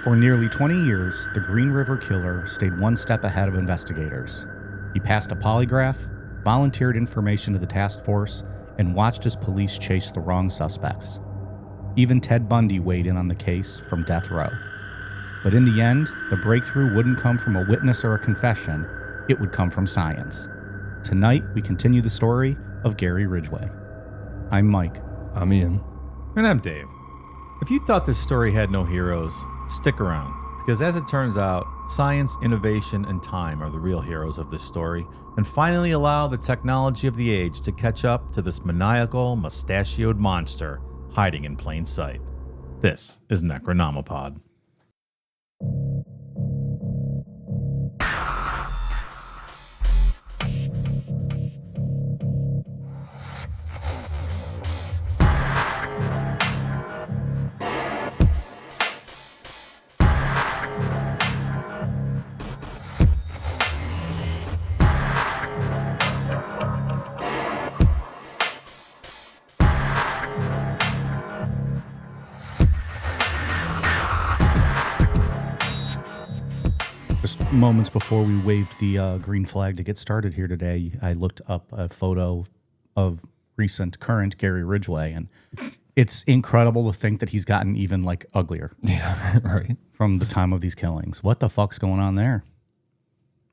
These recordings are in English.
For nearly 20 years, the Green River Killer stayed one step ahead of investigators. He passed a polygraph, volunteered information to the task force, and watched as police chased the wrong suspects. Even Ted Bundy weighed in on the case from death row. But in the end, the breakthrough wouldn't come from a witness or a confession, it would come from science. Tonight, we continue the story of Gary Ridgway. I'm Mike. I'm Ian. And I'm Dave. If you thought this story had no heroes, stick around, because as it turns out, science, innovation, and time are the real heroes of this story, and finally allow the technology of the age to catch up to this maniacal, mustachioed monster hiding in plain sight. This is Necronomipod. Just moments before we waved the green flag to get started here today, I looked up a photo of current Gary Ridgway, and it's incredible to think that he's gotten even like uglier. Yeah, right. From the time of these killings. What the fuck's going on there?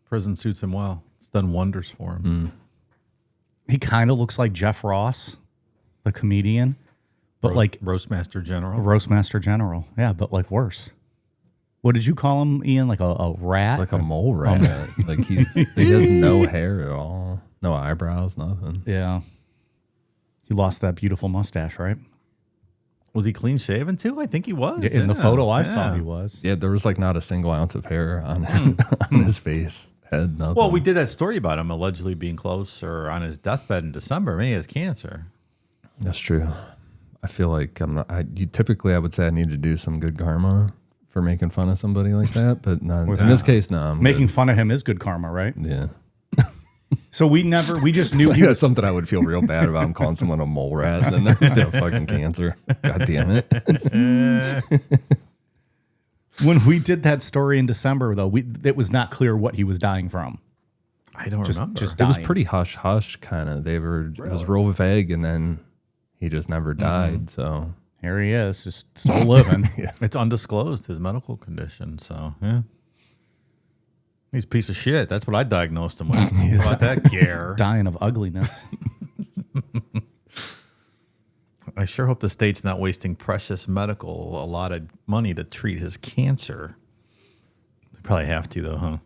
Prison suits him well. It's done wonders for him. He kind of looks like Jeff Ross, the comedian, but like Roastmaster General. Roastmaster General. Yeah, but like worse. What did you call him, Ian? Like a rat? Like a mole rat. Like he has no hair at all. No eyebrows, nothing. Yeah. He lost that beautiful mustache, right? Was he clean shaven too? I think he was. Yeah, in the photo I saw, he was. Yeah, there was like not a single ounce of hair on his face, head, nothing. Well, we did that story about him allegedly being close or on his deathbed in December. Maybe he has cancer. That's true. I feel like typically I would say I need to do some good karma for making fun of somebody like that, but not, in this case, no. I'm making good. fun of him is good karma, right? Yeah. So we just knew he was something I would feel real bad about. I'm calling someone a mole rat and then they have fucking cancer. God damn it. When we did that story in December, though, it was not clear what he was dying from. I don't remember. Just it was dying. pretty hush kind of. It was real vague, and then he just never died. So Here he is, just still living. yeah. It's undisclosed, his medical condition. So, yeah. He's a piece of shit. That's what I diagnosed him with. He's like that gear. Dying of ugliness. I sure hope the state's not wasting precious medical allotted money to treat his cancer. They probably have to, though, huh?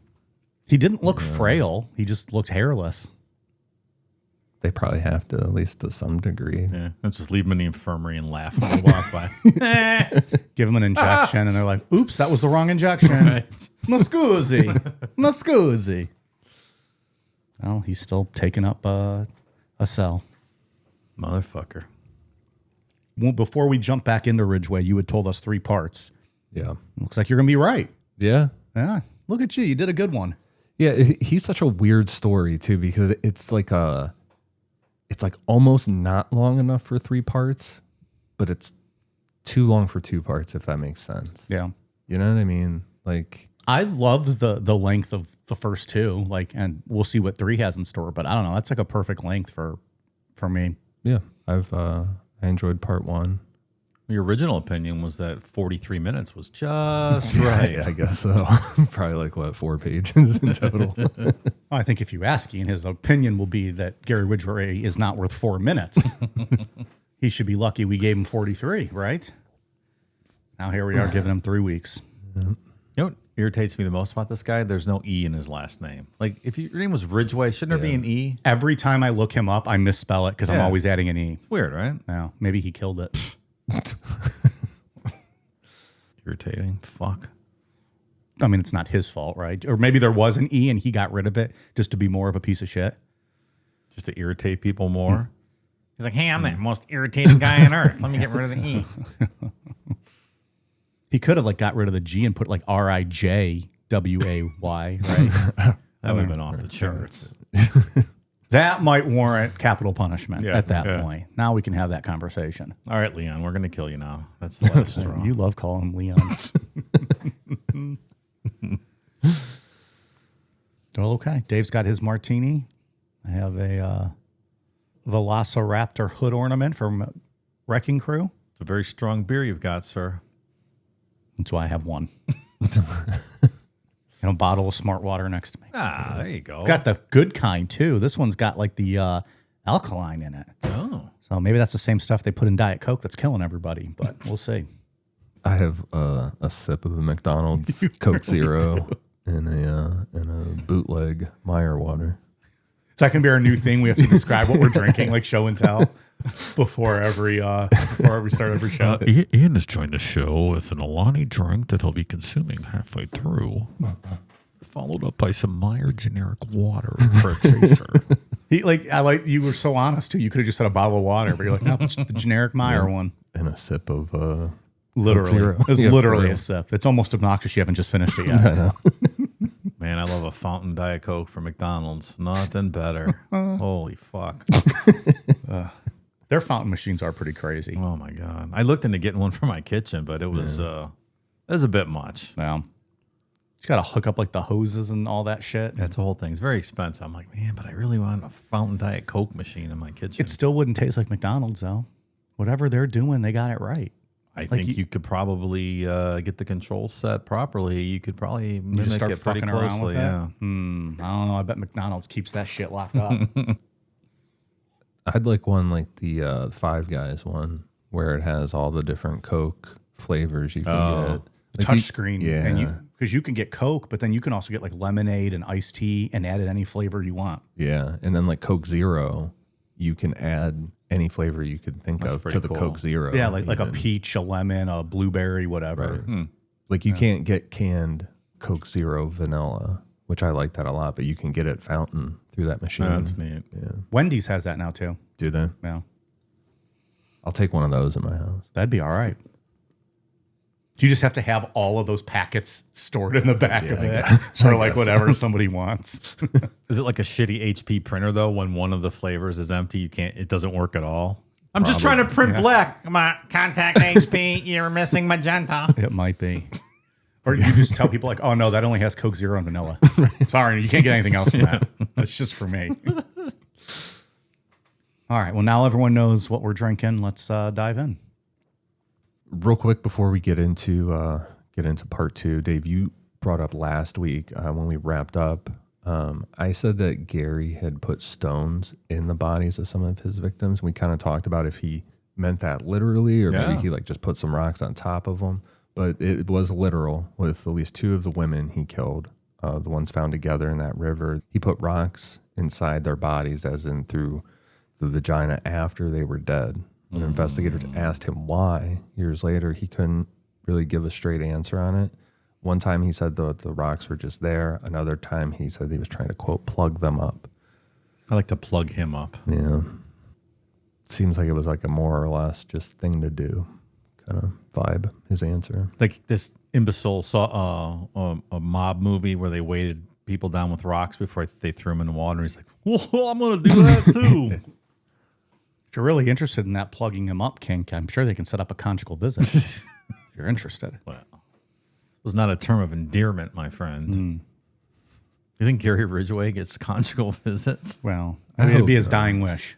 He didn't look frail. He just looked hairless. they probably have to, at least to some degree. Yeah, let's just leave him in the infirmary and laugh when we walk by. Give him an injection, and they're like, oops, that was the wrong injection. Right. Ma scusi. Well, he's still taking up a cell. Motherfucker. Well, before we jump back into Ridgway, you had told us 3 parts. Yeah. Looks like you're going to be right. Yeah. Yeah. Look at you. You did a good one. Yeah, he's such a weird story too, because it's like almost not long enough for 3 parts, but it's too long for 2 parts, if that makes sense. Yeah. You know what I mean? Like, I loved the length of the first 2, and we'll see what 3 has in store, but I don't know. That's like a perfect length for me. yeah, I enjoyed part 1. Your original opinion was that 43 minutes was just right. Yeah, I guess so. Probably like 4 pages in total. I think if you ask Ian, his opinion will be that Gary Ridgway is not worth 4 minutes. He should be lucky we gave him 43, right? Now here we are giving him 3 weeks. You know what irritates me the most about this guy? There's no E in his last name. Like, if your name was Ridgway, shouldn't there be an E? Every time I look him up, I misspell it because I'm always adding an E. Weird, right? Now, maybe he killed it. Irritating. Fuck. I mean, it's not his fault, right? Or maybe there was an E and he got rid of it just to be more of a piece of shit. Just to irritate people more. He's like, hey, I'm the most irritating guy on earth. Let me get rid of the E. He could have got rid of the G and put Rijway, right? That would have been off the charts. That might warrant capital punishment at that Yeah. point. Now we can have that conversation. All right, Leon, we're going to kill you now. That's the last straw. You love calling him Leon. Well, okay. Dave's got his martini. I have a Velociraptor hood ornament from Wrecking Crew. It's a very strong beer you've got, sir. That's why I have one. And a bottle of smart water next to me. Ah, there you go. Got the good kind, too. This one's got like the alkaline in it. Oh. So maybe that's the same stuff they put in Diet Coke that's killing everybody, but we'll see. I have a sip of a McDonald's Coke Zero and a bootleg Meyer water. Is that going to be our new thing? We have to describe what we're drinking, like show and tell, before we start every show. Ian is joined the show with an Alani drink that he'll be consuming halfway through, followed up by some Meyer generic water for a chaser. You were so honest too. You could have just said a bottle of water, but you're like, no, it's the generic Meyer one. And a sip of Literally, Coke Zero. it's Yeah, literally a sip. It's almost obnoxious. You haven't just finished it yet. Man, I love a fountain Diet Coke from McDonald's. Nothing better. Holy fuck. Their fountain machines are pretty crazy. Oh, my God. I looked into getting one for my kitchen, but it was a bit much. Yeah. You got to hook up like the hoses and all that shit. That's the whole thing. It's very expensive. I'm like, man, but I really want a fountain Diet Coke machine in my kitchen. It still wouldn't taste like McDonald's, though. Whatever they're doing, they got it right. I think you could probably get the control set properly. You could probably mimic start it pretty fucking around closely. with it? Yeah. I don't know. I bet McDonald's keeps that shit locked up. I'd like one like the Five Guys one where it has all the different Coke flavors you can get. Touch screen. Yeah. And because you can get Coke, but then you can also get like lemonade and iced tea and add it any flavor you want. Yeah. And then like Coke Zero, you can add any flavor you could think of to the cool. Coke Zero. Yeah, like a even. peach, a lemon, a blueberry, whatever. Right. Like you can't get canned Coke Zero vanilla, which I like that a lot, but you can get it fountain through that machine. That's neat. Yeah. Wendy's has that now too. Do they? Yeah. I'll take one of those in my house. That'd be all right. You just have to have all of those packets stored in the back of it for like whatever somebody wants. Is it like a shitty HP printer though? When one of the flavors is empty, it doesn't work at all. I'm just trying to print black. Come on, contact HP. You're missing magenta. It might be. Or you just tell people like, oh no, that only has Coke Zero and vanilla. Sorry, you can't get anything else from that. That's just for me. All right. Well, now everyone knows what we're drinking. Let's dive in. Real quick before we get into part two, Dave, you brought up last week when we wrapped up. I said that Gary had put stones in the bodies of some of his victims. We kind of talked about if he meant that literally, or maybe he like just put some rocks on top of them. But it was literal with at least two of the women he killed, the ones found together in that river. He put rocks inside their bodies, as in through the vagina after they were dead. When investigators asked him why, years later, he couldn't really give a straight answer on it. One time he said the rocks were just there. Another time he said he was trying to, quote, plug them up. I like to plug him up. Yeah. Seems like it was like a more or less just thing to do kind of vibe, his answer. Like this imbecile saw a mob movie where they weighted people down with rocks before they threw them in the water. And he's like, well, I'm going to do that too. If you're really interested in that plugging him up kink, I'm sure they can set up a conjugal visit if you're interested. Well, it was not a term of endearment, my friend. You think Gary Ridgway gets conjugal visits? Well, I mean, it'd be his dying wish.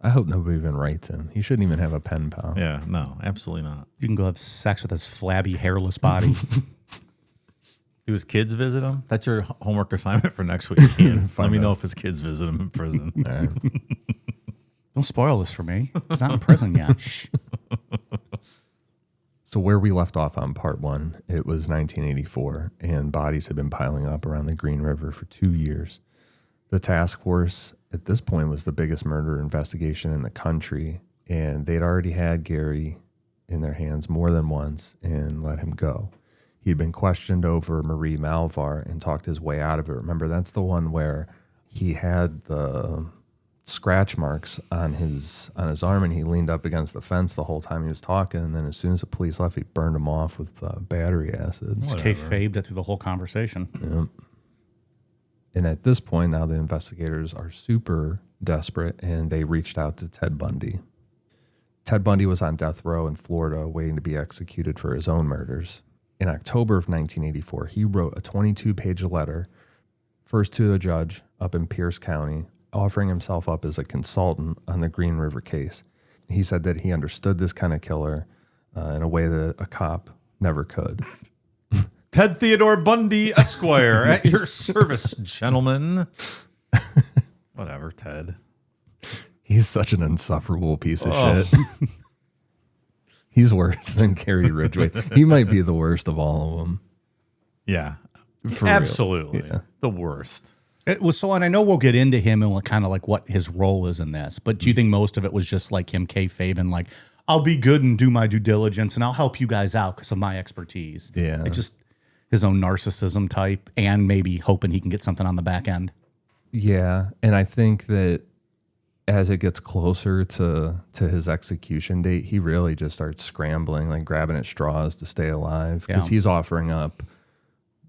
I hope nobody even writes him. He shouldn't even have a pen pal. Yeah, no, absolutely not. You can go have sex with his flabby, hairless body. Do his kids visit him? That's your homework assignment for next week, Ian. Let me know if his kids visit him in prison. All right. Don't spoil this for me. He's not in prison yet. Shh. So where we left off on part one, it was 1984, and bodies had been piling up around the Green River for 2 years. The task force at this point was the biggest murder investigation in the country, and they'd already had Gary in their hands more than once and let him go. He'd been questioned over Marie Malvar and talked his way out of it. Remember, that's the one where he had the scratch marks on his arm, and he leaned up against the fence the whole time he was talking, and then as soon as the police left, he burned him off with battery acid. Just kayfabed it through the whole conversation. Yep. And at this point, now the investigators are super desperate, and they reached out to Ted Bundy. Ted Bundy was on death row in Florida waiting to be executed for his own murders. In October of 1984, he wrote a 22-page letter, first to a judge up in Pierce County, offering himself up as a consultant on the Green River case. He said that he understood this kind of killer in a way that a cop never could. Ted Theodore Bundy, Esquire, at your service, gentlemen. Whatever, Ted. He's such an insufferable piece of shit. He's worse than Gary Ridgway. He might be the worst of all of them. Yeah, For absolutely. real. Yeah. The worst. It was so, and I know we'll get into him and kind of like what his role is in this, but do you think most of it was just like him kayfabing, like, I'll be good and do my due diligence and I'll help you guys out because of my expertise? Yeah. It just his own narcissism type and maybe hoping he can get something on the back end. Yeah, and I think that as it gets closer to his execution date, he really just starts scrambling, like grabbing at straws to stay alive, because he's offering up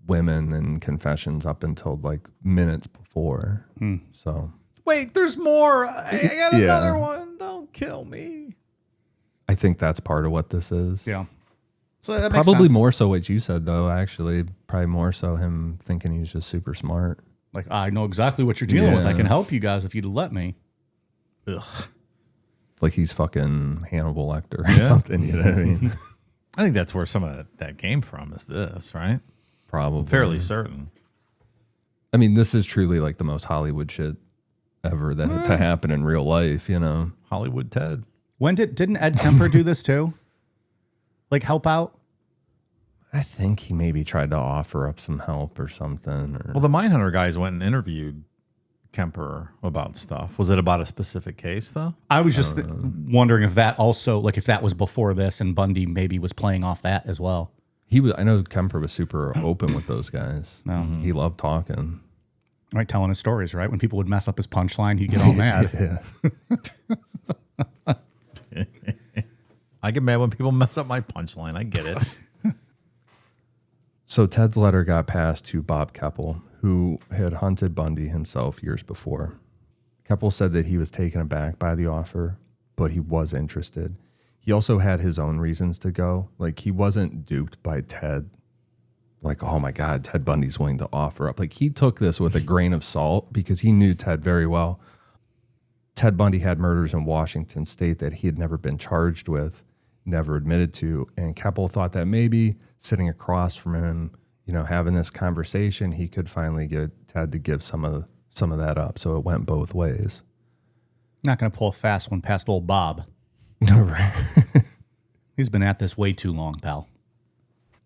women and confessions up until like minutes before. So Wait, there's more. I got another one. Don't kill me. I think that's part of what this is. Yeah. So that makes Probably sense. more so what you said, though, actually. Probably more so him thinking he's just super smart. Like, I know exactly what you're dealing with. I Yeah. can help you guys if you'd let me. Ugh. Like he's fucking Hannibal Lecter or something, you know what I mean? I think that's where some of that came from, is this, right? Probably. Fairly certain. I mean, this is truly like the most Hollywood shit ever that had to happen in real life, you know? Hollywood Ted. When didn't Ed Kemper do this too? Like help out? I think he maybe tried to offer up some help or something. Or, Well, the Mindhunter guys went and interviewed Kemper about stuff. Was it about a specific case, though? I was just wondering if that also, like if that was before this and Bundy maybe was playing off that as well. he was. I know Kemper was super open with those guys. He loved talking. Right, telling his stories, right? When people would mess up his punchline, he'd get all mad. Yeah. I get mad when people mess up my punchline. I get it. So Ted's letter got passed to Bob Keppel, who had hunted Bundy himself years before. Keppel said that he was taken aback by the offer, but he was interested. He also had his own reasons to go. Like, he wasn't duped by Ted. Like, oh my God, Ted Bundy's willing to offer up. Like, he took this with a grain of salt because he knew Ted very well. Ted Bundy had murders in Washington State that he had never been charged with, never admitted to. And Keppel thought that maybe sitting across from him, you know, having this conversation, he could finally get Ted to give some of that up. So it went both ways. Not going to pull a fast one past old Bob. Right. He's been at this way too long, pal.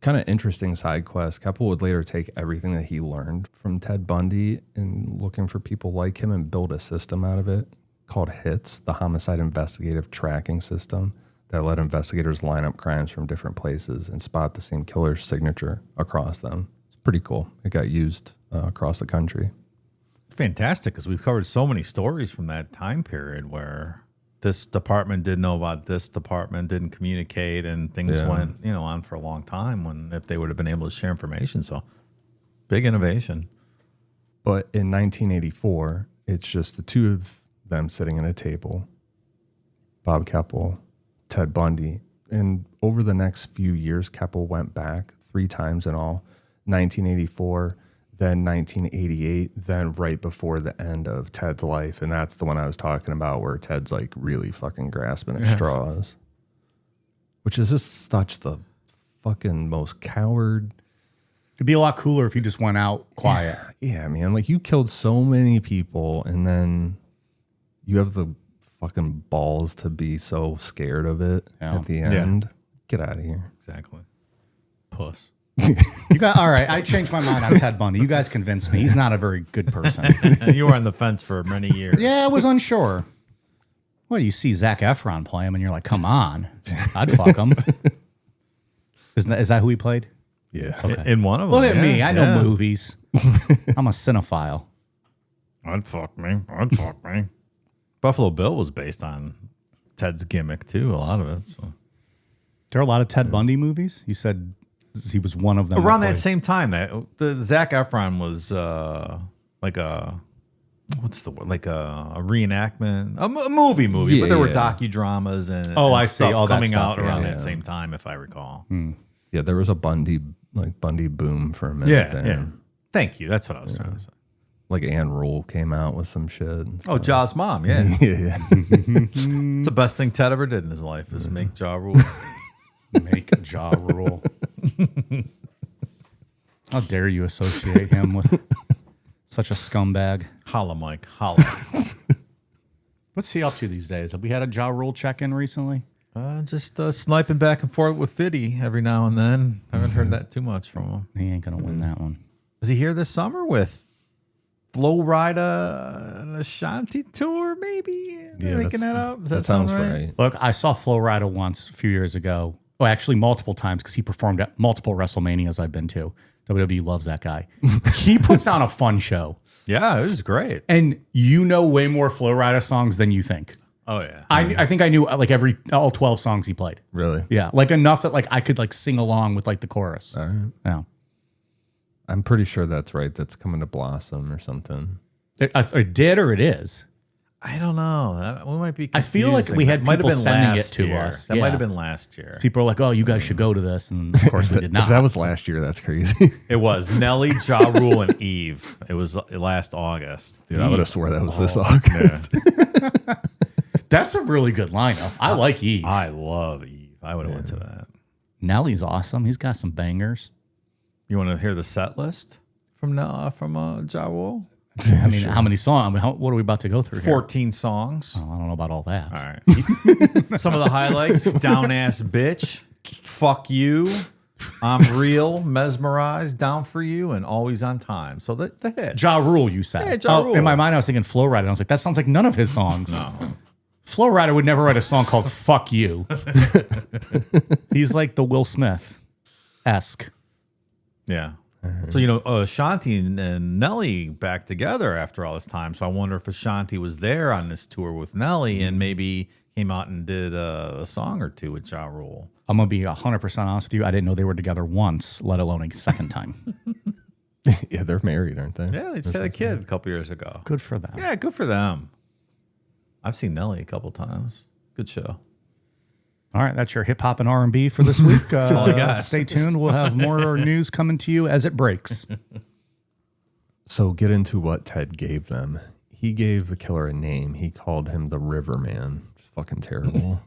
Kind of interesting side quest. Keppel would later take everything that he learned from Ted Bundy and looking for people like him and build a system out of it called HITS, the Homicide Investigative Tracking System, that let investigators line up crimes from different places and spot the same killer's signature across them. It's pretty cool. It got used across the country. Fantastic, because we've covered so many stories from that time period where this department didn't know about this department, didn't communicate, and things went, on for a long time when if they would have been able to share information. So big innovation. But in 1984, it's just the two of them sitting at a table, Bob Keppel, Ted Bundy. And over the next few years, Keppel went back 3 times in all, 1984, then 1988, then right before the end of Ted's life. And that's the one I was talking about where Ted's like really fucking grasping at straws, which is just such the fucking most coward. It'd be a lot cooler if you just went out quiet. Yeah, man. Like, you killed so many people and then you have the fucking balls to be so scared of it at the end. Get out of here. Exactly. Puss. You got all right. I changed my mind on Ted Bundy. You guys convinced me. He's not a very good person. You were on the fence for many years. Yeah, I was unsure. Well, you see Zac Efron play him, and you're like, "Come on, I'd fuck him." Is that who he played? Yeah. Okay. In one of them. Look at me. I know yeah. movies. I'm a cinephile. I'd fuck me. Buffalo Bill was based on Ted's gimmick, too, a lot of it. So. There are a lot of Ted Bundy movies. You said he was one of them. Around that played. same time, the Zac Efron was like a what's the word? Like a reenactment, a movie, Yeah, but there were yeah. docudramas and Oh, and I see. stuff All that coming stuff, out around yeah. that same time, if I recall. Yeah, there was a Bundy boom for a minute there. Yeah. Thank you. That's what I was trying to say. Like Ann Rule came out with some shit. And Oh, stuff. Jaw's mom. Yeah. yeah. It's the best thing Ted ever did in his life is make Jaw rule. Make jaw rule. How dare you associate him with such a scumbag? Holla, Mike. Holla. What's he up to these days? Have we had a jaw rule check-in recently? Just sniping back and forth with Fiddy every now and then. I haven't heard that too much from him. He ain't gonna win that one. Is he here this summer with Flo Rida and Ashanti tour? Maybe making that up. Does that sounds sound right. Look, I saw Flo Rida once a few years ago. Well, actually, multiple times because he performed at multiple WrestleManias I've been to. WWE loves that guy. He puts on a fun show. Yeah, it was great. And you know way more Flo Rida songs than you think. Oh yeah. I think I knew like all 12 songs he played. Really? Yeah, like enough that like I could like sing along with like the chorus. All right. Yeah. I'm pretty sure that's right. That's coming to Blossom or something. It did or it is. I don't know. We might be. I feel like we had That might have people been sending it last to year. us. That Yeah. might have been last year. People are like, "Oh, you guys should go to this," and of course we did not. If that was last year, that's crazy. It was Nelly, Ja Rule, and Eve. It was last August. Dude, I would have swore that was this August. That's a really good lineup. I like Eve. I love Eve. I would have went to that. Nelly's awesome. He's got some bangers. You want to hear the set list from Ja Rule? I mean, how many songs? I mean, what are we about to go through here? 14 songs. Oh, I don't know about all that. All right. Some of the highlights: Down Ass Bitch, Fuck You, I'm Real, Mesmerized, Down for You, and Always on Time. So the hits. Ja Rule, you said. Yeah, Ja Oh, Rule. in my mind, I was thinking Flo Rida. And I was like, that sounds like none of his songs. No. Flo Rida would never write a song called Fuck You. He's like the Will Smith-esque. Yeah. So, Ashanti and Nelly back together after all this time. So I wonder if Ashanti was there on this tour with Nelly and maybe came out and did a song or two with Ja Rule. I'm going to be 100% honest with you. I didn't know they were together once, let alone a second time. Yeah, they're married, aren't they? Yeah, they just had a kid a couple years ago. Good for them. Yeah, good for them. I've seen Nelly a couple times. Good show. All right, that's your hip hop and R&B for this week. all I got. Stay tuned. We'll have more news coming to you as it breaks. So get into what Ted gave them. He gave the killer a name. He called him the River Man. It's fucking terrible.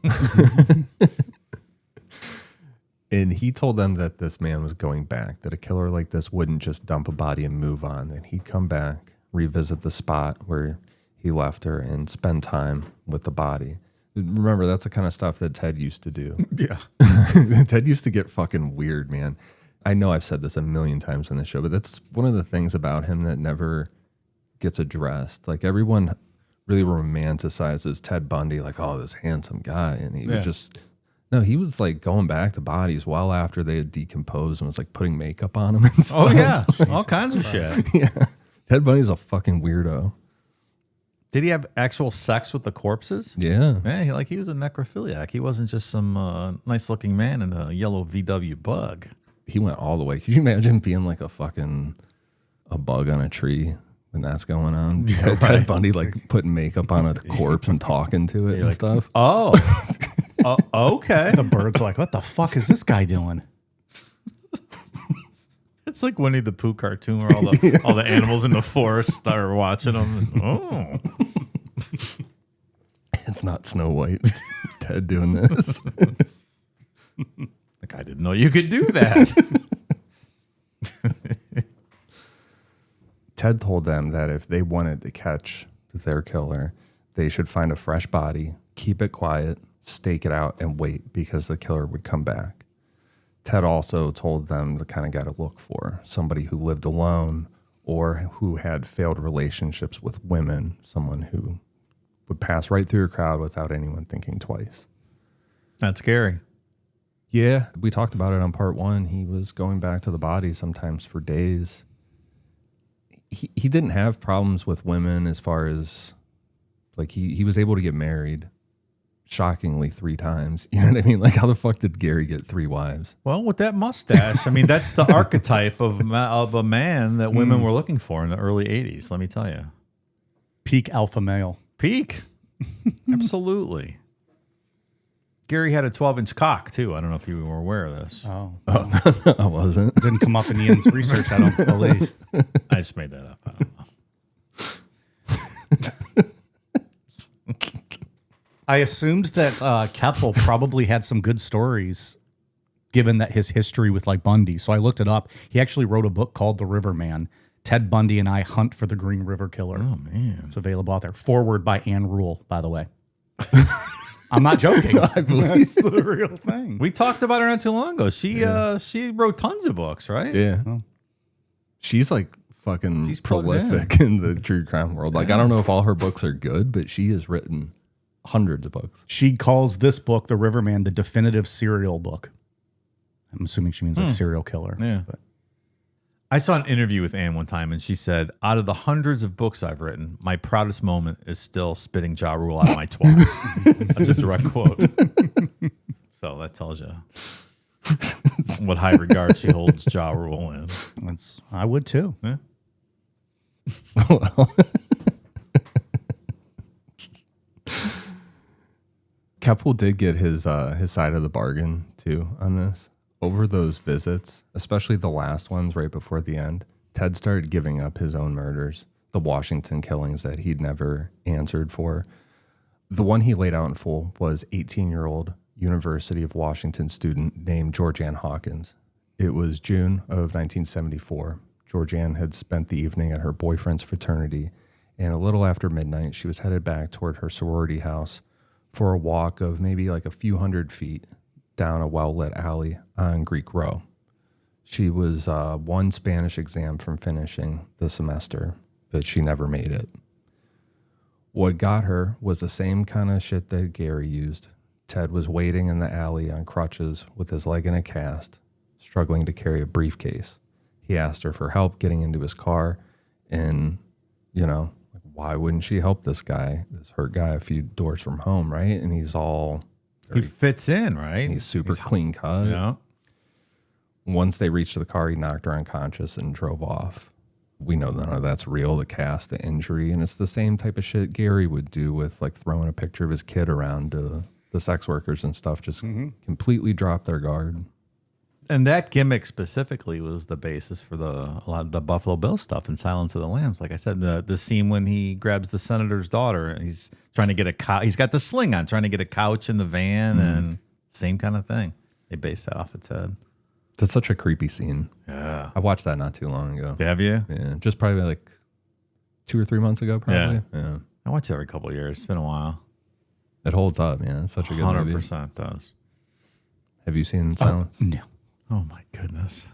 And he told them that this man was going back, that a killer like this wouldn't just dump a body and move on, that he'd come back, revisit the spot where he left her, and spend time with the body. Remember, that's the kind of stuff that Ted used to do. Yeah. Ted used to get fucking weird, man. I know I've said this a million times on the show, but that's one of the things about him that never gets addressed. Like, everyone really romanticizes Ted Bundy, like, oh, this handsome guy. And he would just, no, he was like going back to bodies well after they had decomposed and was like putting makeup on them and stuff. Oh, yeah. All kinds of shit. Yeah. Ted Bundy's a fucking weirdo. Did he have actual sex with the corpses? Yeah. Yeah, he was a necrophiliac. He wasn't just some nice-looking man in a yellow VW bug. He went all the way. Could you imagine being like a bug on a tree when that's going on? Ted Bundy like putting makeup on a corpse and talking to it and stuff. Oh, okay. The bird's like, what the fuck is this guy doing? It's like Winnie the Pooh cartoon where all the animals in the forest are watching them. Oh. It's not Snow White. It's Ted doing this. Like, I didn't know you could do that. Ted told them that if they wanted to catch their killer, they should find a fresh body, keep it quiet, stake it out, and wait because the killer would come back. Ted also told them the kind of guy to look for, somebody who lived alone or who had failed relationships with women, someone who would pass right through a crowd without anyone thinking twice. That's scary. Yeah, we talked about it on part 1. He was going back to the body sometimes for days. He didn't have problems with women as far as, like, he was able to get married, shockingly 3 times. You know what I mean? Like, how the fuck did Gary get 3 wives? Well, with that mustache, I mean, that's the archetype of a man that women were looking for in the early 80s, let me tell you. Peak alpha male. Peak. Absolutely. Gary had a 12-inch cock, too. I don't know if you were aware of this. Oh, I wasn't. didn't come up in Ian's research, I don't believe. I just made that up. I don't know. I assumed that Keppel probably had some good stories, given that his history with like Bundy. So I looked it up. He actually wrote a book called The Riverman. Ted Bundy and I Hunt for the Green River Killer. Oh, man. It's available out there. Forward by Ann Rule, by the way. I'm not joking. I believe that's the real thing. We talked about her not too long ago. She wrote tons of books, right? Yeah. She's like fucking She's plugged prolific in the true crime world. Like, I don't know if all her books are good, but she has written hundreds of books. She calls this book, The Riverman, the definitive serial book. I'm assuming she means like serial killer. Yeah. But I saw an interview with Anne one time, and she said, out of the hundreds of books I've written, my proudest moment is still spitting Ja Rule out of my twat. That's a direct quote. So that tells you what high regard she holds Ja Rule in. I would too. Yeah. Keppel did get his side of the bargain too on this. Over those visits, especially the last ones right before the end, Ted started giving up his own murders, the Washington killings that he'd never answered for. The one he laid out in full was 18-year-old University of Washington student named Georgianne Hawkins. It was June of 1974. Georgianne had spent the evening at her boyfriend's fraternity, and a little after midnight, she was headed back toward her sorority house for a walk of maybe like a few hundred feet down a well-lit alley on Greek Row. She was one Spanish exam from finishing the semester, but she never made it. What got her was the same kind of shit that Gary used. Ted was waiting in the alley on crutches with his leg in a cast, struggling to carry a briefcase. He asked her for help getting into his car, and, you know, why wouldn't she help this guy, this hurt guy a few doors from home, right? And he's all... He fits in, right? He's super clean cut. Yeah. Once they reached the car, he knocked her unconscious and drove off. We know none of that's real, the cast, the injury, and it's the same type of shit Gary would do with like throwing a picture of his kid around the sex workers and stuff, just completely drop their guard. And that gimmick specifically was the basis for a lot of the Buffalo Bill stuff in Silence of the Lambs. Like I said, the scene when he grabs the senator's daughter and he's trying to get he's got the sling on, trying to get a couch in the van, and same kind of thing. They based that off of Ted. That's such a creepy scene. Yeah. I watched that not too long ago. Have you? Yeah, just probably like 2 or 3 months ago, probably. Yeah. I watch it every couple of years. It's been a while. It holds up, man. It's such a good movie. 100% does. Have you seen Silence? no. Oh my goodness.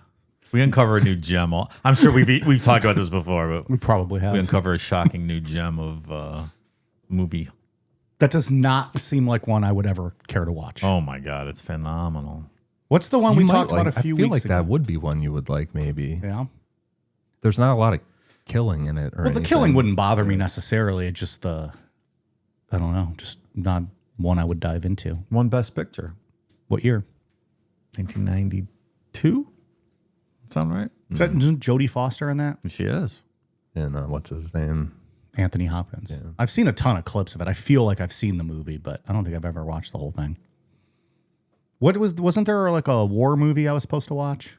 We uncover a new gem. I'm sure we've talked about this before, but We probably have. we uncover a shocking new gem of movie. That does not seem like one I would ever care to watch. Oh my God, it's phenomenal. What's the one You we might talked like- about a few I feel weeks like ago? that would be one you would like, maybe. Yeah. There's not a lot of killing in it. Or Well, the anything. killing wouldn't bother me necessarily. It's just I don't know, just not one I would dive into. Won Best Picture, What year? 1992. Sound right? Is that isn't Jodie Foster in that? She is. And what's his name? Anthony Hopkins. I've seen a ton of clips of it. I feel like I've seen the movie, but I don't think I've ever watched the whole thing. Wasn't there like a war movie I was supposed to watch?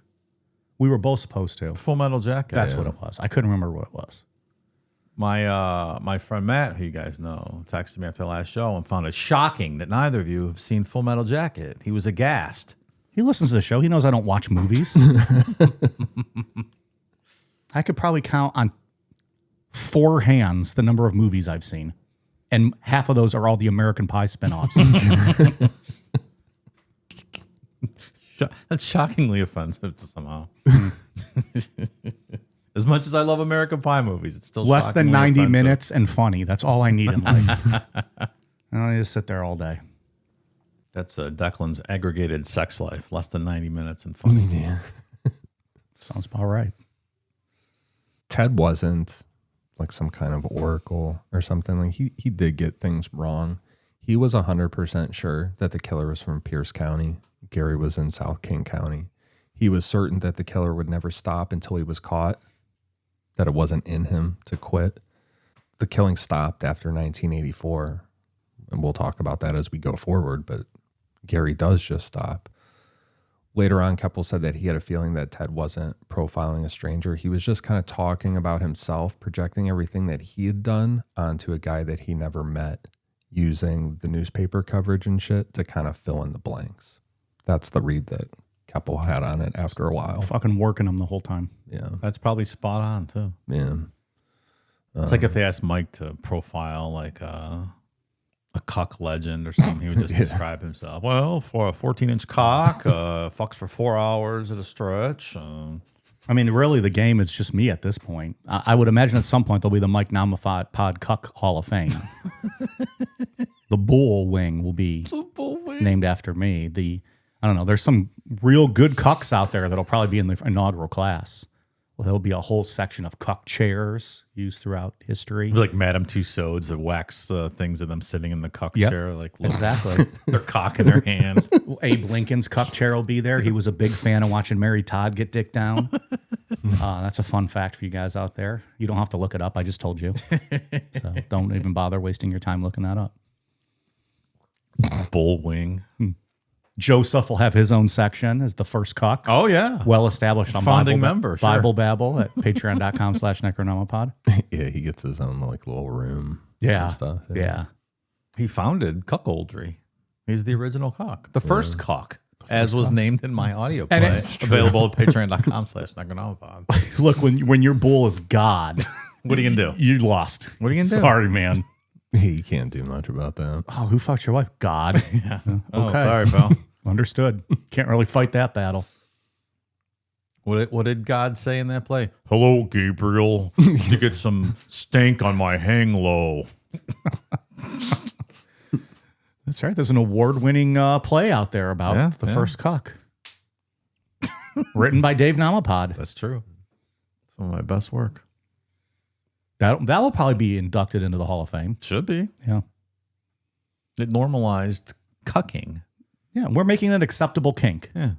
We were both supposed to. Full Metal Jacket. That's what it was. I couldn't remember what it was. My friend Matt, who you guys know, texted me after the last show and found it shocking that neither of you have seen Full Metal Jacket. He was aghast. He listens to the show. He knows I don't watch movies. I could probably count on 4 hands the number of movies I've seen. And half of those are all the American Pie spinoffs. That's shockingly offensive to somehow. As much as I love American Pie movies, it's still Less than shockingly 90 offensive. minutes and funny. That's all I need in life. I don't need to sit there all day. That's Declan's aggregated sex life. Less than 90 minutes and funny. Yeah. Sounds about right. Ted wasn't like some kind of oracle or something. Like he did get things wrong. He was 100% sure that the killer was from Pierce County. Gary was in South King County. He was certain that the killer would never stop until he was caught, that it wasn't in him to quit. The killing stopped after 1984, and we'll talk about that as we go forward, but Gary does just stop. Later on, Keppel said that he had a feeling that Ted wasn't profiling a stranger. He was just kind of talking about himself, projecting everything that he had done onto a guy that he never met, using the newspaper coverage and shit to kind of fill in the blanks. That's the read that Keppel had on it after a while. Fucking working them the whole time. Yeah. That's probably spot on, too. Yeah. It's like if they asked Mike to profile like a cuck legend or something, he would just describe himself. Well, for a 14-inch cock, fucks for 4 hours at a stretch. I mean, really, the game is just me at this point. I would imagine at some point there'll be the Mike Namapod Cuck Hall of Fame. The bull wing will be named after me. I don't know. There's some real good cucks out there that'll probably be in the inaugural class. Well, there'll be a whole section of cuck chairs used throughout history. It'd be like Madame Tussauds that wax things of them sitting in the cuck chair, like Exactly. their cock in their hand. Abe Lincoln's cuck chair will be there. He was a big fan of watching Mary Todd get dick down. That's a fun fact for you guys out there. You don't have to look it up. I just told you. So don't even bother wasting your time looking that up. Bull wing. Joseph will have his own section as the first cuck. Oh, yeah. Well established on Founding member, sure. Bible Babble at patreon.com/Necronomapod. Yeah, he gets his own like little room. Yeah. And stuff. Yeah. He founded cuckoldry. He's the original cock. The first cock, as was named in my audio play. And it's available at patreon.com/Necronomapod. Look, when your bull is God, What are you going to do? you lost. What are you gonna do? Sorry, man. He can't do much about that. Oh, who fucked your wife? God. Oh, Okay. sorry, pal. Understood. Can't really fight that battle. What did God say in that play? Hello, Gabriel. You get some stank on my hang low. That's right. There's an award-winning play out there about the first cuck. Written by Dave Namapod. That's true. Some of my best work. That will probably be inducted into the Hall of Fame. Should be. Yeah. It normalized cucking. Yeah, we're making an acceptable kink. Yeah.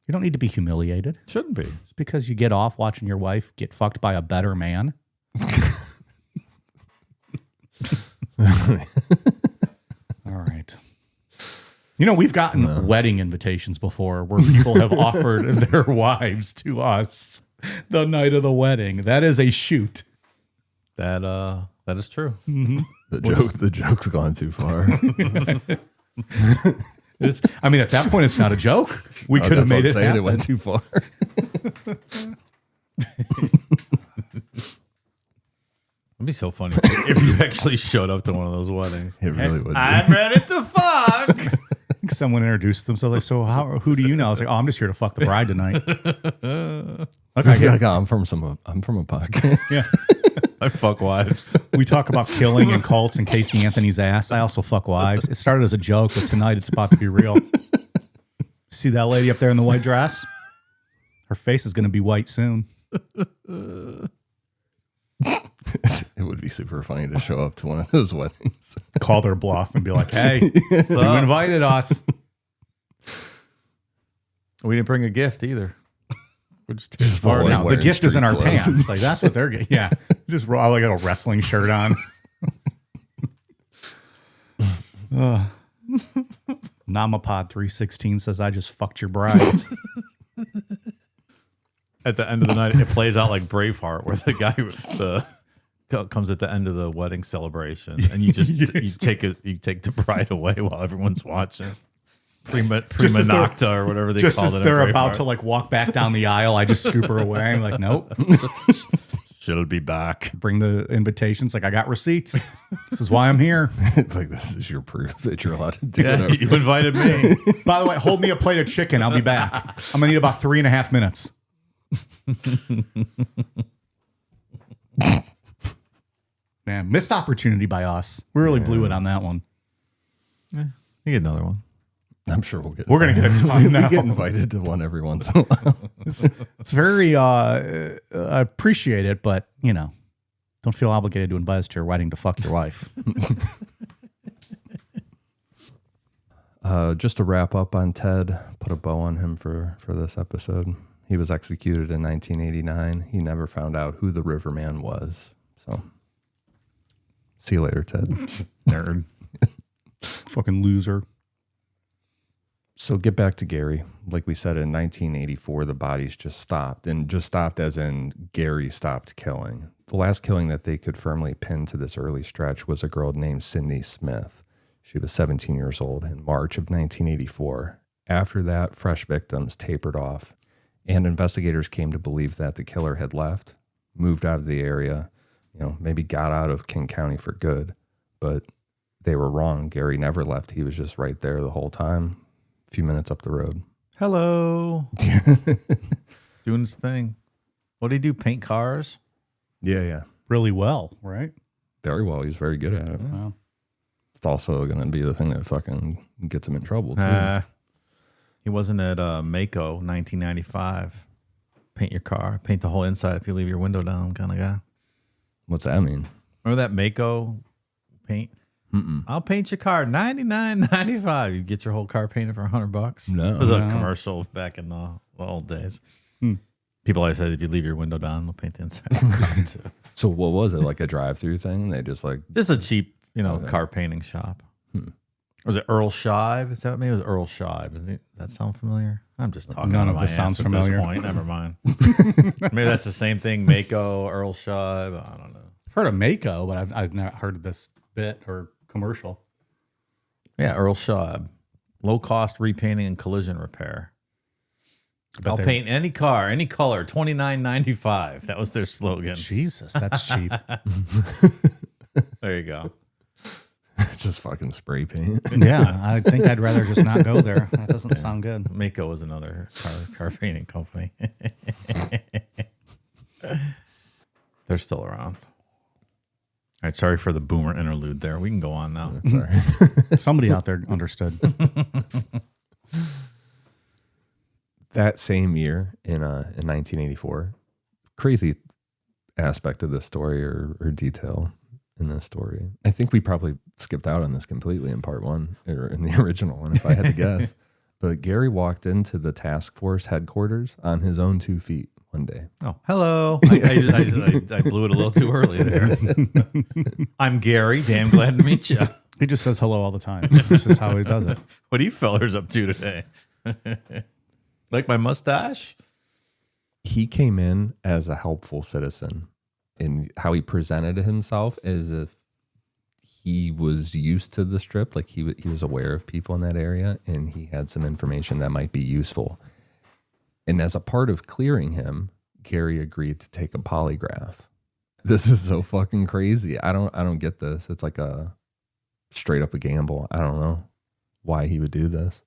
You don't need to be humiliated. Shouldn't be. Just because you get off watching your wife get fucked by a better man. All right. You know, we've gotten wedding invitations before where people have offered their wives to us the night of the wedding. That is a shoot. That is true. The joke's gone too far. I mean, at that point, it's not a joke. We could have made it happen. It went too far. It'd be so funny if you actually showed up to one of those weddings. It really would. I'm ready to fuck. Someone introduced themselves. Like, so who do you know? I was like, oh, I'm just here to fuck the bride tonight. Okay, I'm from a podcast. Yeah. I fuck wives. We talk about killing and cults and Casey Anthony's ass. I also fuck wives. It started as a joke, but tonight it's about to be real. See that lady up there in the white dress? Her face is going to be white soon. It would be super funny to show up to one of those weddings. Call their bluff and be like, hey, you invited us. We didn't bring a gift either. We're just Well, No, the wearing gift is in our street clothes. pants. Like, that's what they're getting. Yeah. Just roll like a wrestling shirt on. Namapod 316 says, I just fucked your bride. at the end of the night, it plays out like Braveheart, where the guy comes at the end of the wedding celebration, and you just you take the bride away while everyone's watching. Prima nocta or whatever they Just call as it. they're about to like walk back down the aisle, I just scoop her away. I'm like, nope. She'll be back. Bring the invitations. Like, I got receipts. This is why I'm here. It's like, this is your proof that you're allowed to do Yeah, it. you invited me. By the way, hold me a plate of chicken. I'll be back. I'm going to need about 3.5 minutes. Man, missed opportunity by us. We really blew it on that one. You get another one. I'm sure we'll get. We're going to get a ton now. We get invited to one every once in a while. It's very, I appreciate it, but, you know, don't feel obligated to invite us to your wedding to fuck your wife. Just to wrap up on Ted, put a bow on him for this episode. He was executed in 1989. He never found out who the Riverman was. So, see you later, Ted. Nerd. Fucking loser. So get back to Gary. Like we said, in 1984, the bodies just stopped, and just stopped as in Gary stopped killing. The last killing that they could firmly pin to this early stretch was a girl named Cindy Smith. She was 17 years old in March of 1984. After that, fresh victims tapered off, and investigators came to believe that the killer had left, moved out of the area, maybe got out of King County for good. But they were wrong. Gary never left. He was just right there the whole time, a few minutes up the road. Hello. Doing his thing. What did he do? Paint cars? Yeah. Really well, right? Very well. He's very good at it. Wow. It's also going to be the thing that fucking gets him in trouble, too. He wasn't at Mako 1995. Paint your car. Paint the whole inside if you leave your window down kind of guy. What's that mean? Remember that Mako paint? I'll paint your car $99.95. You get your whole car painted for $100. No. It was a commercial back in the old days. People always said if you leave your window down, they'll paint the inside of the car too. So what was it, like a drive-through thing? They just Just a cheap, car painting shop. Was it Earl Shive? Is that what maybe it was Earl Shive? Does that sound familiar? I'm just talking. None out of my this ass sounds at familiar. This point. Never mind. Maybe that's the same thing. Mako, Earl Shive. I don't know. I've heard of Mako, but I've not heard of this bit or commercial. Yeah, Earl Shive. Low cost repainting and collision repair. I'll paint any car, any color, $29.95. That was their slogan. Jesus, that's cheap. There you go. just fucking spray paint. Yeah, I think I'd rather just not go there. That doesn't sound good. Mako was another car painting company. They're still around. All right, sorry for the boomer interlude there. We can go on now. Sorry. Somebody out there understood. That same year in 1984, crazy aspect of this story or detail in this story. I think we probably skipped out on this completely in part one or in the original one, if I had to guess. But Gary walked into the task force headquarters on his own 2 feet one day. Oh, hello. I blew it a little too early there. I'm Gary. Damn glad to meet you. He just says hello all the time. That's just how he does it. What are you fellers up to today? Like my mustache? He came in as a helpful citizen, and how he presented himself as if he was used to the strip, like he was aware of people in that area, and he had some information that might be useful. And as a part of clearing him, Gary agreed to take a polygraph. This is so fucking crazy. I don't get this. It's like a straight up a gamble. I don't know why he would do this.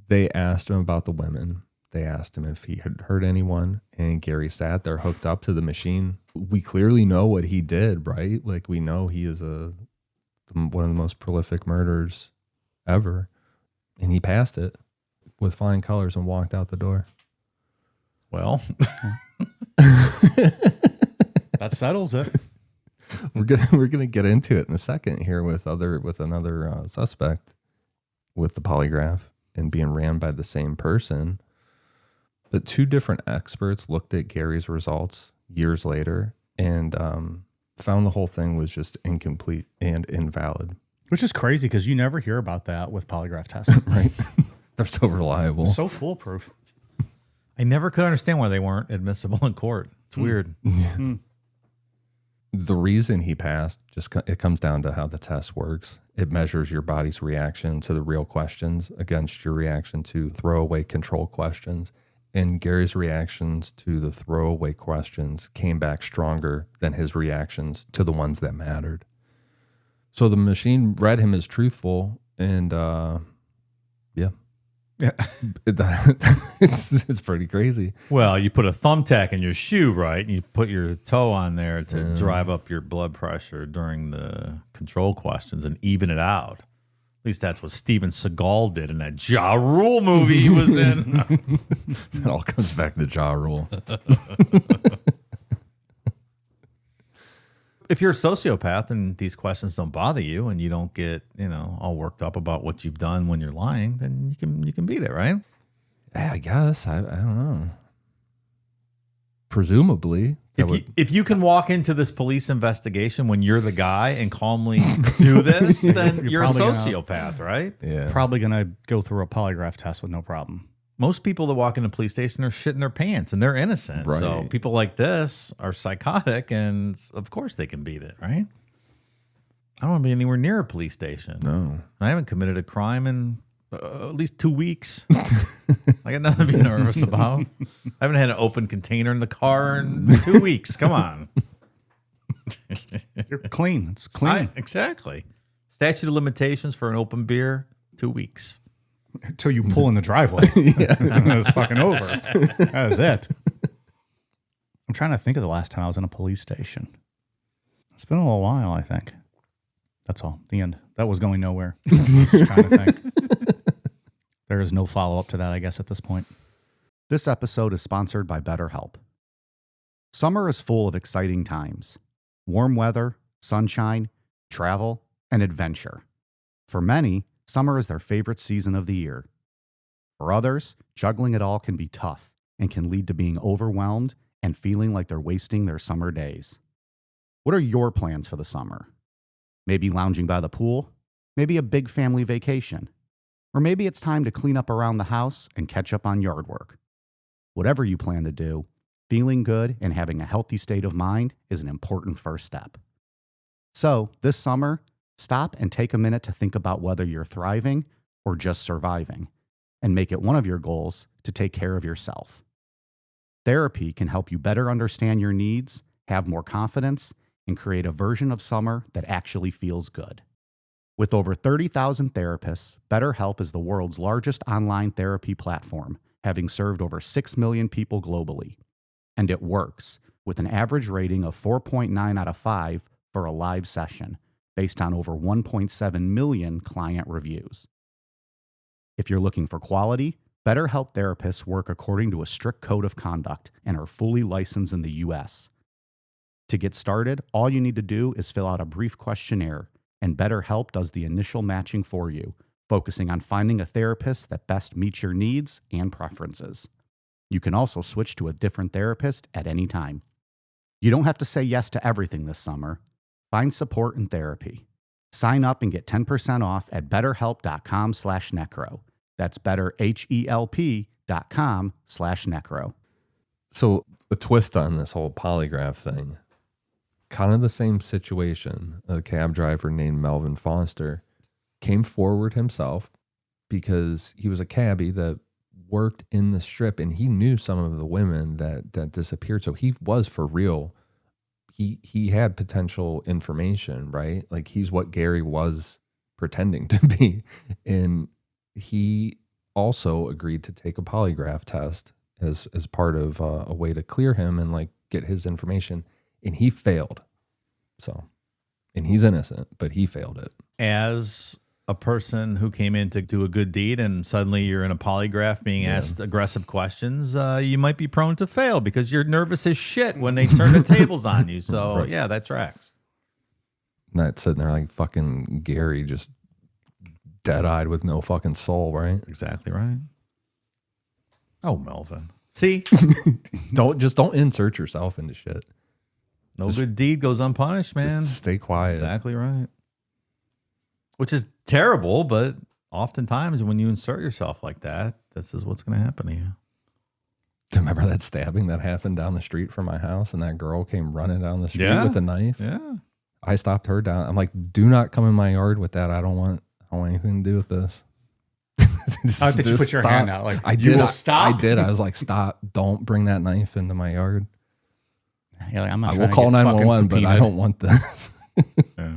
They asked him about the women. They asked him if he had hurt anyone, and Gary sat there hooked up to the machine. We clearly know what he did, right? Like, we know he is one of the most prolific murderers ever, and he passed it with flying colors and walked out the door. Well, that settles it. We're gonna get into it in a second here with another suspect with the polygraph and being ran by the same person. But 2 different experts looked at Gary's results years later and found the whole thing was just incomplete and invalid. Which is crazy because you never hear about that with polygraph tests. Right? They're so reliable. So foolproof. I never could understand why they weren't admissible in court. It's weird. The reason he passed, it comes down to how the test works. It measures your body's reaction to the real questions against your reaction to throwaway control questions. And Gary's reactions to the throwaway questions came back stronger than his reactions to the ones that mattered. So the machine read him as truthful, and yeah. It's pretty crazy. Well, you put a thumbtack in your shoe, right? And you put your toe on there to drive up your blood pressure during the control questions and even it out. At least that's what Steven Seagal did in that Ja Rule movie he was in. It all comes back to Ja Rule. If you're a sociopath and these questions don't bother you and you don't get, all worked up about what you've done when you're lying, then you can beat it, right? Yeah, I guess. I don't know. Presumably, If you can walk into this police investigation when you're the guy and calmly do this, then you're a probably sociopath, right? Yeah. Probably going to go through a polygraph test with no problem. Most people that walk into a police station are shitting their pants and they're innocent. Right. So people like this are psychotic, and of course they can beat it, right? I don't want to be anywhere near a police station. No. I haven't committed a crime in at least 2 weeks. I got nothing to be nervous about. I haven't had an open container in the car in 2 weeks. Come on. You're clean. It's clean. Exactly. Statute of limitations for an open beer, 2 weeks. Until you pull in the driveway. And then it's fucking over. That is it. I'm trying to think of the last time I was in a police station. It's been a little while, I think. That's all. The end. That was going nowhere. Just trying to think. There is no follow-up to that, I guess, at this point. This episode is sponsored by BetterHelp. Summer is full of exciting times. Warm weather, sunshine, travel, and adventure. For many, summer is their favorite season of the year. For others, juggling it all can be tough and can lead to being overwhelmed and feeling like they're wasting their summer days. What are your plans for the summer? Maybe lounging by the pool, maybe a big family vacation, or maybe it's time to clean up around the house and catch up on yard work. Whatever you plan to do, feeling good and having a healthy state of mind is an important first step. So, this summer, stop and take a minute to think about whether you're thriving or just surviving, and make it one of your goals to take care of yourself. Therapy can help you better understand your needs, have more confidence, and create a version of summer that actually feels good. With over 30,000 therapists, BetterHelp is the world's largest online therapy platform, having served over 6 million people globally. And it works, with an average rating of 4.9 out of 5 for a live session, based on over 1.7 million client reviews. If you're looking for quality, BetterHelp therapists work according to a strict code of conduct and are fully licensed in the U.S. To get started, all you need to do is fill out a brief questionnaire, and BetterHelp does the initial matching for you, focusing on finding a therapist that best meets your needs and preferences. You can also switch to a different therapist at any time. You don't have to say yes to everything this summer. Find support in therapy. Sign up and get 10% off at betterhelp.com/necro. That's betterhelp.com/necro. So a twist on this whole polygraph thing, kind of the same situation. A cab driver named Melvin Foster came forward himself because he was a cabbie that worked in the strip and he knew some of the women that disappeared. So he was for real. He had potential information, right? Like he's what Gary was pretending to be. And he also agreed to take a polygraph test as part of a way to clear him and like get his information. And he failed. So, and he's innocent, but he failed it. As a person who came in to do a good deed and suddenly you're in a polygraph being asked aggressive questions, you might be prone to fail because you're nervous as shit when they turn the tables on you. So, Right. Yeah, that tracks. Not sitting there like fucking Gary, just dead-eyed with no fucking soul, right? Exactly right. Oh, Melvin. See? Don't insert yourself into shit. No good deed goes unpunished, man. Just stay quiet. Exactly right. Which is terrible, but oftentimes when you insert yourself like that, this is what's going to happen to you. Remember that stabbing that happened down the street from my house and that girl came running down the street with a knife? Yeah. I stopped her down. I'm like, do not come in my yard with that. I don't want anything to do with this. How did you put your hand out? Like, I you did. will stop? I did. I was like, stop. Don't bring that knife into my yard. You're like, I'm not I trying will to call get fucking 911, but I subpoenaed. don't want this. Yeah.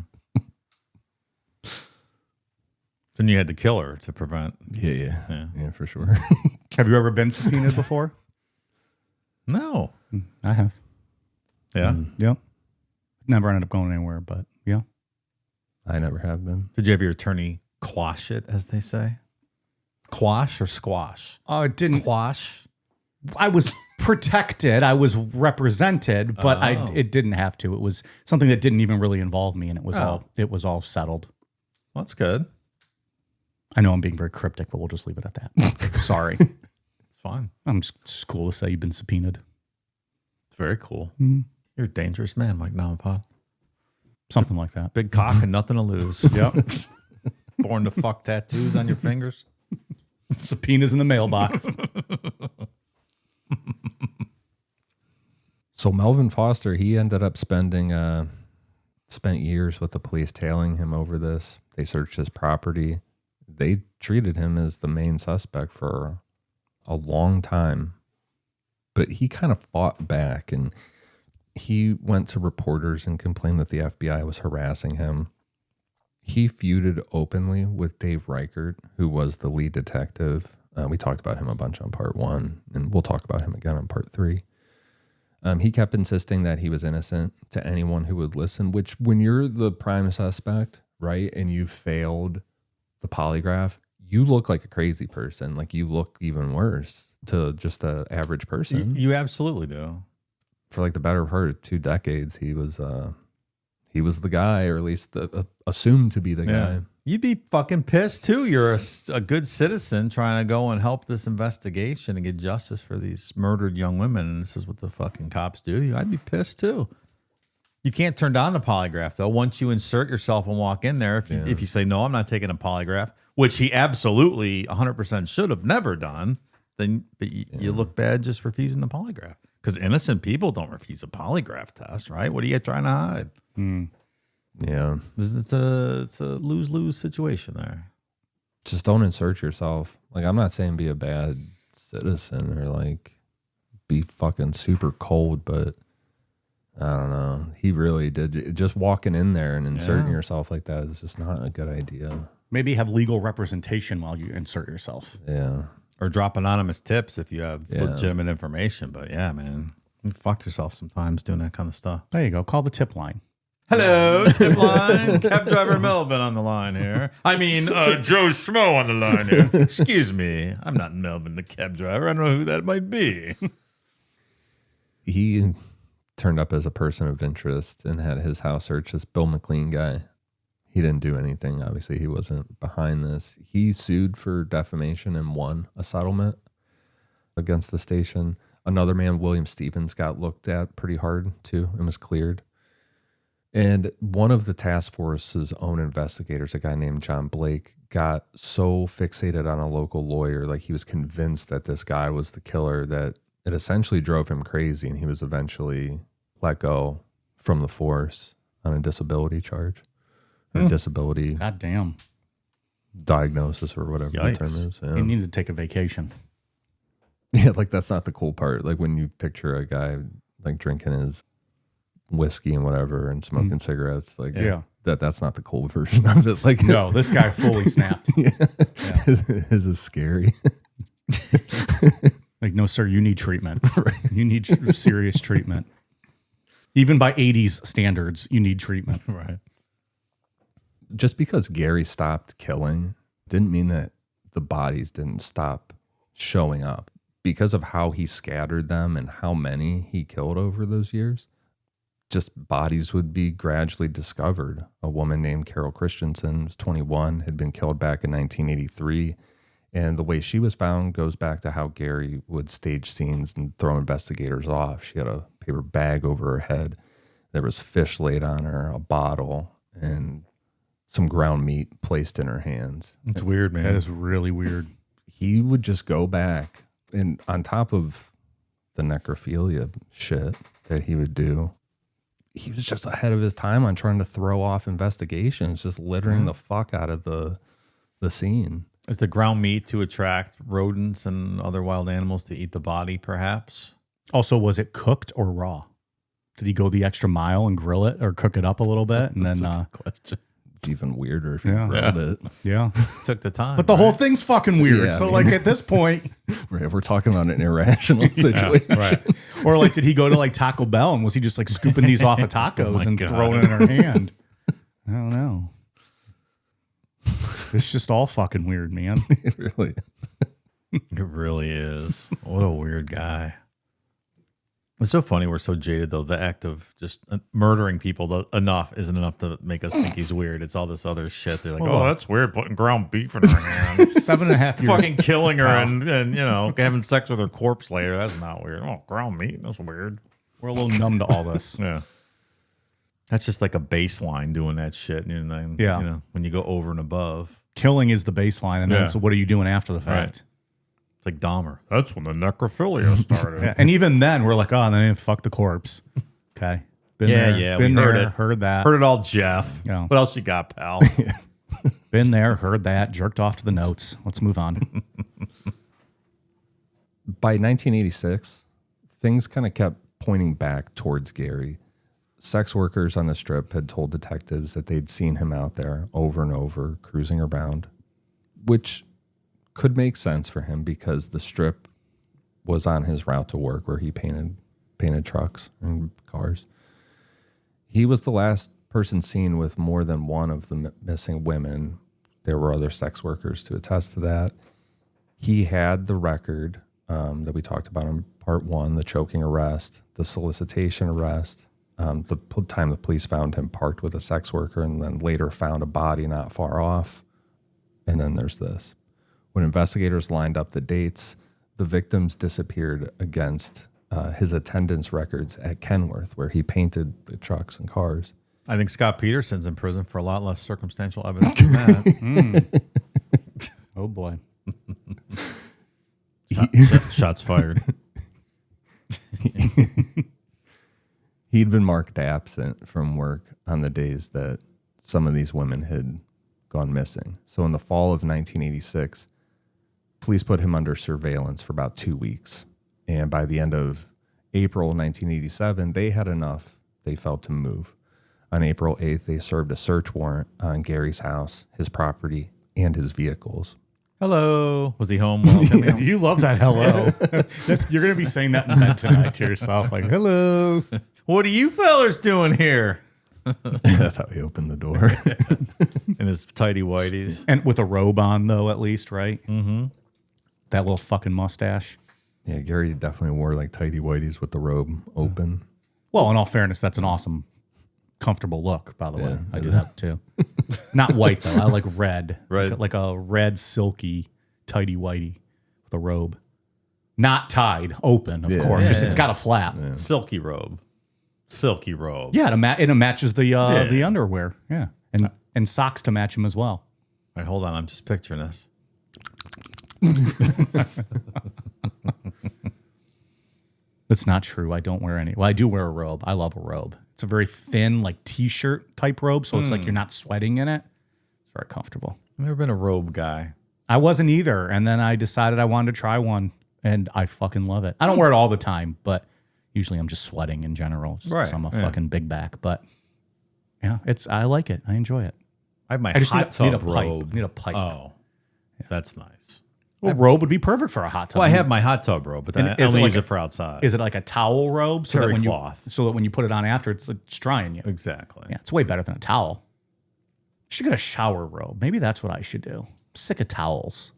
Then you had to kill her to prevent. Yeah, for sure. Have you ever been subpoenaed before? No. I have. Yeah. Yep. Never ended up going anywhere, but yeah. I never have been. Did you have your attorney quash it, as they say? Quash or squash? Oh, it didn't. Quash. I was protected. I was represented, but Oh. it didn't have to. It was something that didn't even really involve me, and it was Oh. all settled. Well, that's good. I know I'm being very cryptic, but we'll just leave it at that. Sorry. It's fine. It's cool to say you've been subpoenaed. It's very cool. You're a dangerous man, Mike Namapod. Something like that. Big cock and nothing to lose. Yep. Born to fuck tattoos on your fingers. Subpoenas in the mailbox. So Melvin Foster, he ended up spent years with the police tailing him over this. They searched his property. They treated him as the main suspect for a long time. But he kind of fought back, and he went to reporters and complained that the FBI was harassing him. He feuded openly with Dave Reichert, who was the lead detective. We talked about him a bunch on part 1, and we'll talk about him again on part 3. He kept insisting that he was innocent to anyone who would listen, which when you're the prime suspect, right, and you failed the polygraph, you look like a crazy person. Like, you look even worse to just an average person. You absolutely do. For like the better part of 2 decades, he was the guy, or at least assumed to be the guy. You'd be fucking pissed too. You're a good citizen trying to go and help this investigation and get justice for these murdered young women, and this is what the fucking cops do to you. I'd be pissed too. You can't turn down the polygraph though. Once you insert yourself and walk in there, if you say no, I'm not taking a polygraph, which he absolutely 100% should have never done, then you look bad just refusing the polygraph. Because innocent people don't refuse a polygraph test, right? What are you trying to hide? Yeah. It's a lose-lose situation there. Just don't insert yourself. Like, I'm not saying be a bad citizen or like be fucking super cold, but I don't know. He really did. Just walking in there and inserting yourself like that is just not a good idea. Maybe have legal representation while you insert yourself. Yeah. Or drop anonymous tips if you have legitimate information. But yeah, man, you fuck yourself sometimes doing that kind of stuff. There you go. Call the tip line. Hello, tip line. Cab driver Melvin on the line here. I mean, Joe Schmo on the line here. Excuse me. I'm not Melvin, the cab driver. I don't know who that might be. He turned up as a person of interest and had his house searched. This Bill McLean guy. He didn't do anything. Obviously, he wasn't behind this. He sued for defamation and won a settlement against the station. Another man, William Stevens, got looked at pretty hard too and was cleared. And one of the task force's own investigators, a guy named John Blake, got so fixated on a local lawyer, like he was convinced that this guy was the killer, that it essentially drove him crazy, and he was eventually let go from the force on a disability charge. Or disability God damn. diagnosis or whatever the term is. He needed to take a vacation. Yeah, like that's not the cool part. Like when you picture a guy like drinking his whiskey and whatever and smoking cigarettes, like that's not the cool version of it. Like No, this guy fully snapped. This is scary. Like, no, sir, you need treatment. You need serious treatment. Even by 80s standards, you need treatment. Right. Just because Gary stopped killing didn't mean that the bodies didn't stop showing up. Because of how he scattered them and how many he killed over those years, just bodies would be gradually discovered. A woman named Carol Christensen was 21, had been killed back in 1983. And the way she was found goes back to how Gary would stage scenes and throw investigators off. She had a paper bag over her head. There was fish laid on her, a bottle, and some ground meat placed in her hands. It's weird, man. That is really weird. He would just go back, and on top of the necrophilia shit that he would do, he was just ahead of his time on trying to throw off investigations, just littering the fuck out of the scene. Is the ground meat to attract rodents and other wild animals to eat the body, perhaps? Also, was it cooked or raw? Did he go the extra mile and grill it or cook it up a little bit? And That's then, a good question. It's even weirder if you grilled it. yeah. Took the time. But the whole thing's fucking weird. Yeah, So, I mean- like, at this point, Right, we're talking about an irrational situation. right. or like, did he go to like Taco Bell and was he just like scooping these off of tacos and God. throwing it in her hand? I don't know. It's just all fucking weird, man. Really. It really is. What a weird guy. It's so funny. We're so jaded, though. The act of just murdering people enough isn't enough to make us think he's weird. It's all this other shit. They're like, oh, that's weird, putting ground beef in her hand. 7.5 years. Fucking killing her and, you know, having sex with her corpse later. That's not weird. Oh, ground meat. That's weird. We're a little numb to all this. Yeah. That's just like a baseline doing that shit. And then, Yeah. you know, when you go over and above. Killing is the baseline, and then Yeah. so what are you doing after the fact? It's like Dahmer. That's when the necrophilia started. Yeah. And even then, we're like, oh, then fuck the corpse. Okay. Been there, been we there, heard it. heard that. Heard it all, Jeff. Yeah. What else you got, pal? Been there, heard that, jerked off to the notes. Let's move on. By 1986, things kind of kept pointing back towards Gary. Sex workers on the strip had told detectives that they'd seen him out there over and over, cruising around, which could make sense for him because the strip was on his route to work where he painted trucks and cars. He was the last person seen with more than one of the missing women. There were other sex workers to attest to that. He had the record that we talked about in part one, the choking arrest, the solicitation arrest, the time the police found him parked with a sex worker and then later found a body not far off. And then there's this. When investigators lined up the dates, the victims disappeared against his attendance records at Kenworth, where he painted the trucks and cars. I think Scott Peterson's in prison for a lot less circumstantial evidence than that. Oh, boy. Shots fired. He'd been marked absent from work on the days that some of these women had gone missing. So in the fall of 1986, police put him under surveillance for about 2 weeks. And by the end of April 1987, they had enough, they felt, to move. On April 8th, they served a search warrant on Gary's house, his property, and his vehicles. Hello. Was he home? Well, You love that hello. You're going to be saying that in bed tonight to yourself, like, hello. what are you fellers doing here? That's how he opened the door. In his tighty whities. And with a robe on, though, at least, right? Mm-hmm. That little fucking mustache. Yeah, Gary definitely wore like tighty whities with the robe open. Well, in all fairness, that's an awesome, comfortable look, by the way. Yeah. I do that, too. Not white, though. I like red. Red. Like a red, silky, tighty whitey with a robe. Not tied, open, of course. Just, it's got a flap. Yeah, Silky robe. Silky robe. it matches the underwear. Yeah. And socks to match them as well. All right, hold on. I'm just picturing this. That's not true. I don't wear any. Well, I do wear a robe. I love a robe. It's a very thin, like t-shirt type robe, so it's like you're not sweating in it. It's very comfortable. I've never been a robe guy. I wasn't either, and then I decided I wanted to try one, and I fucking love it. I don't wear it all the time, but usually I'm just sweating in general. Right, So I'm a fucking big back, but yeah, I like it. I enjoy it. I have my I just hot need a tub pipe. robe. Need a pipe. Oh, that's nice. Well, robe would be perfect for a hot tub. Well, I have my hot tub robe, but then And I is it only like use a- it for outside. Is it like a towel robe so that Terry when cloth. you put it on after it's drying you? Exactly. Yeah, it's way better than a towel. Should get a shower robe. Maybe that's what I should do. I'm sick of towels.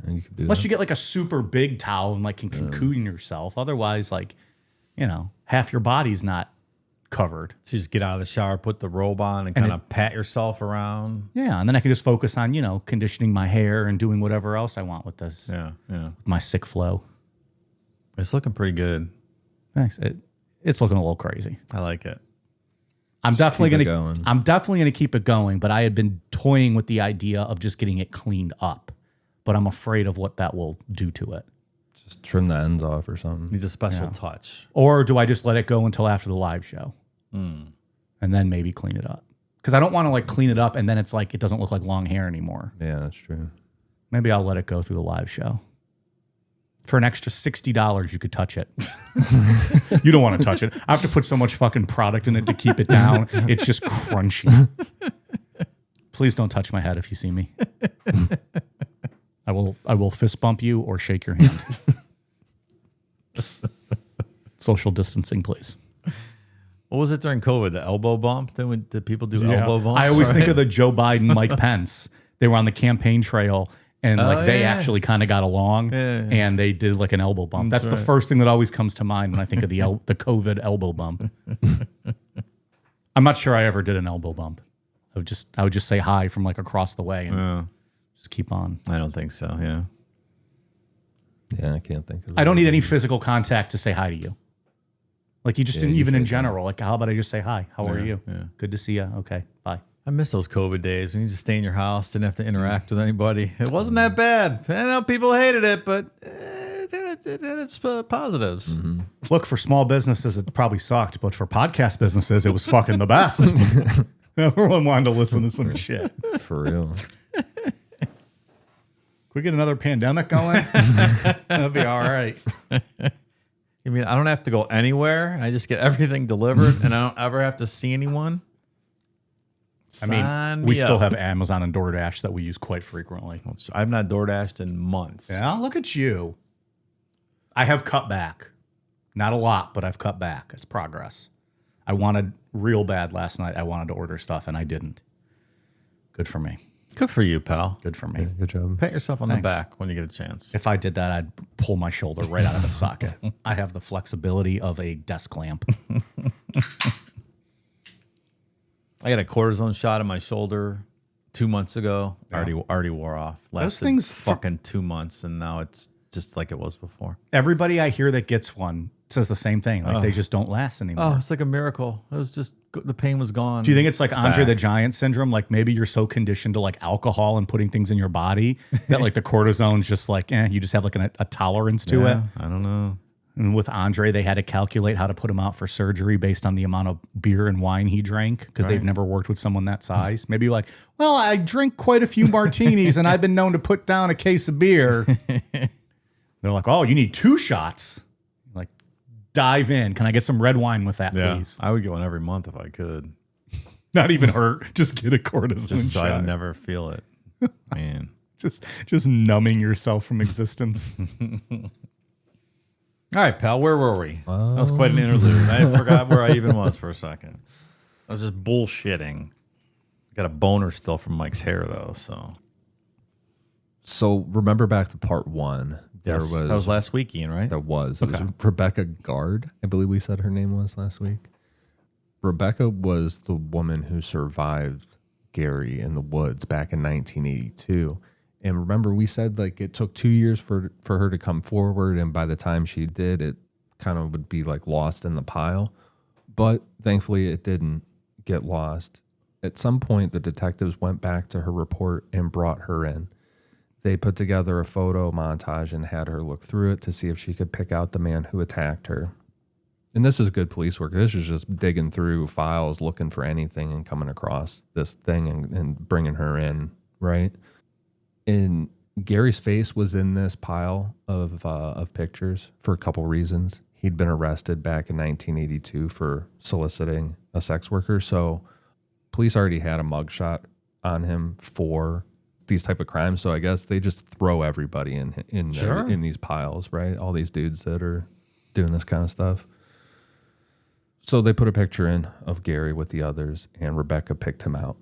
And you could do Unless that. you get like a super big towel and like can cocoon yourself. Otherwise, like, half your body's not covered. So you just get out of the shower, put the robe on, and kind of pat yourself around. Yeah, and then I can just focus on, conditioning my hair and doing whatever else I want with this. Yeah, yeah. With my sick flow. It's looking pretty good. Thanks. It's looking a little crazy. I like it. I'm definitely keep it gonna going. I'm definitely gonna keep it going, but I had been toying with the idea of just getting it cleaned up. But I'm afraid of what that will do to it. Just trim the ends off or something. Needs a special touch. Or do I just let it go until after the live show? And then maybe clean it up? Because I don't want to like clean it up and then it's like it doesn't look like long hair anymore. Yeah, that's true. Maybe I'll let it go through the live show. For an extra $60, you could touch it. You don't want to touch it. I have to put so much fucking product in it to keep it down. It's just crunchy. Please don't touch my head if you see me. I will fist bump you or shake your hand. Social distancing, please. What was it during COVID? The elbow bump? Did people do elbow bumps? I always think of the Joe Biden, Mike Pence. They were on the campaign trail and they actually kind of got along and they did like an elbow bump. That's the first thing that always comes to mind when I think of the COVID elbow bump. I'm not sure I ever did an elbow bump. I would just say hi from like across the way and just keep on. I don't think so, yeah. Yeah, I can't think of it. I don't need any physical contact to say hi to you. Like you just didn't even in general. Like, how about I just say hi? How are you? Yeah. Good to see you. Okay, bye. I miss those COVID days when you just stay in your house, didn't have to interact with anybody. It wasn't that bad. I know people hated it, but it's positives. Mm-hmm. Look, for small businesses, it probably sucked, but for podcast businesses, it was fucking the best. Everyone wanted to listen to some shit. For real. Can we get another pandemic going? That'd be all right. You mean I don't have to go anywhere and I just get everything delivered and I don't ever have to see anyone? We still have Amazon and DoorDash that we use quite frequently. I've not DoorDashed in months. Yeah, look at you. I have cut back. Not a lot, but I've cut back. It's progress. I wanted real bad last night. I wanted to order stuff and I didn't. Good for me. Good for you, pal. Good for me. Yeah, good job. Pat yourself on the Thanks. back when you get a chance. If I did that, I'd pull my shoulder right out of its socket. I have the flexibility of a desk lamp. I got a cortisone shot in my shoulder 2 months ago. Already wore off. Lasted things fucking 2 months, and now it's just like it was before. Everybody I hear that gets one says the same thing. Like they just don't last anymore. Oh, it's like a miracle. It was just the pain was gone. Do you think it's like Andre the back. Giant syndrome? Like maybe you're so conditioned to like alcohol and putting things in your body that like the cortisone's just like, you just have like a tolerance to it. I don't know. And with Andre, they had to calculate how to put him out for surgery based on the amount of beer and wine he drank because they've never worked with someone that size. Maybe like, well, I drink quite a few martinis and I've been known to put down a case of beer. They're like, oh, you need 2 shots. Like, dive in. Can I get some red wine with that, please? I would get one every month if I could. Not even hurt. Just get a cortisone Just so shot. I'd never feel it. Man. Just numbing yourself from existence. All right, pal, where were we? That was quite an interlude. I forgot where I even was for a second. I was just bullshitting. Got a boner still from Mike's hair, though. So remember back to part 1. That was last week, Ian, right? It was Rebecca Gard, I believe we said her name was last week. Rebecca was the woman who survived Gary in the woods back in 1982. And remember, we said like it took 2 years for her to come forward, and by the time she did, it kind of would be like lost in the pile. But thankfully, it didn't get lost. At some point, the detectives went back to her report and brought her in. They put together a photo montage and had her look through it to see if she could pick out the man who attacked her. And this is good police work. This is just digging through files, looking for anything and coming across this thing and bringing her in, right? And Gary's face was in this pile of pictures for a couple reasons. He'd been arrested back in 1982 for soliciting a sex worker. So police already had a mugshot on him for these type of crimes. So I guess they just throw everybody in these piles, right? All these dudes that are doing this kind of stuff. So they put a picture in of Gary with the others, and Rebecca picked him out.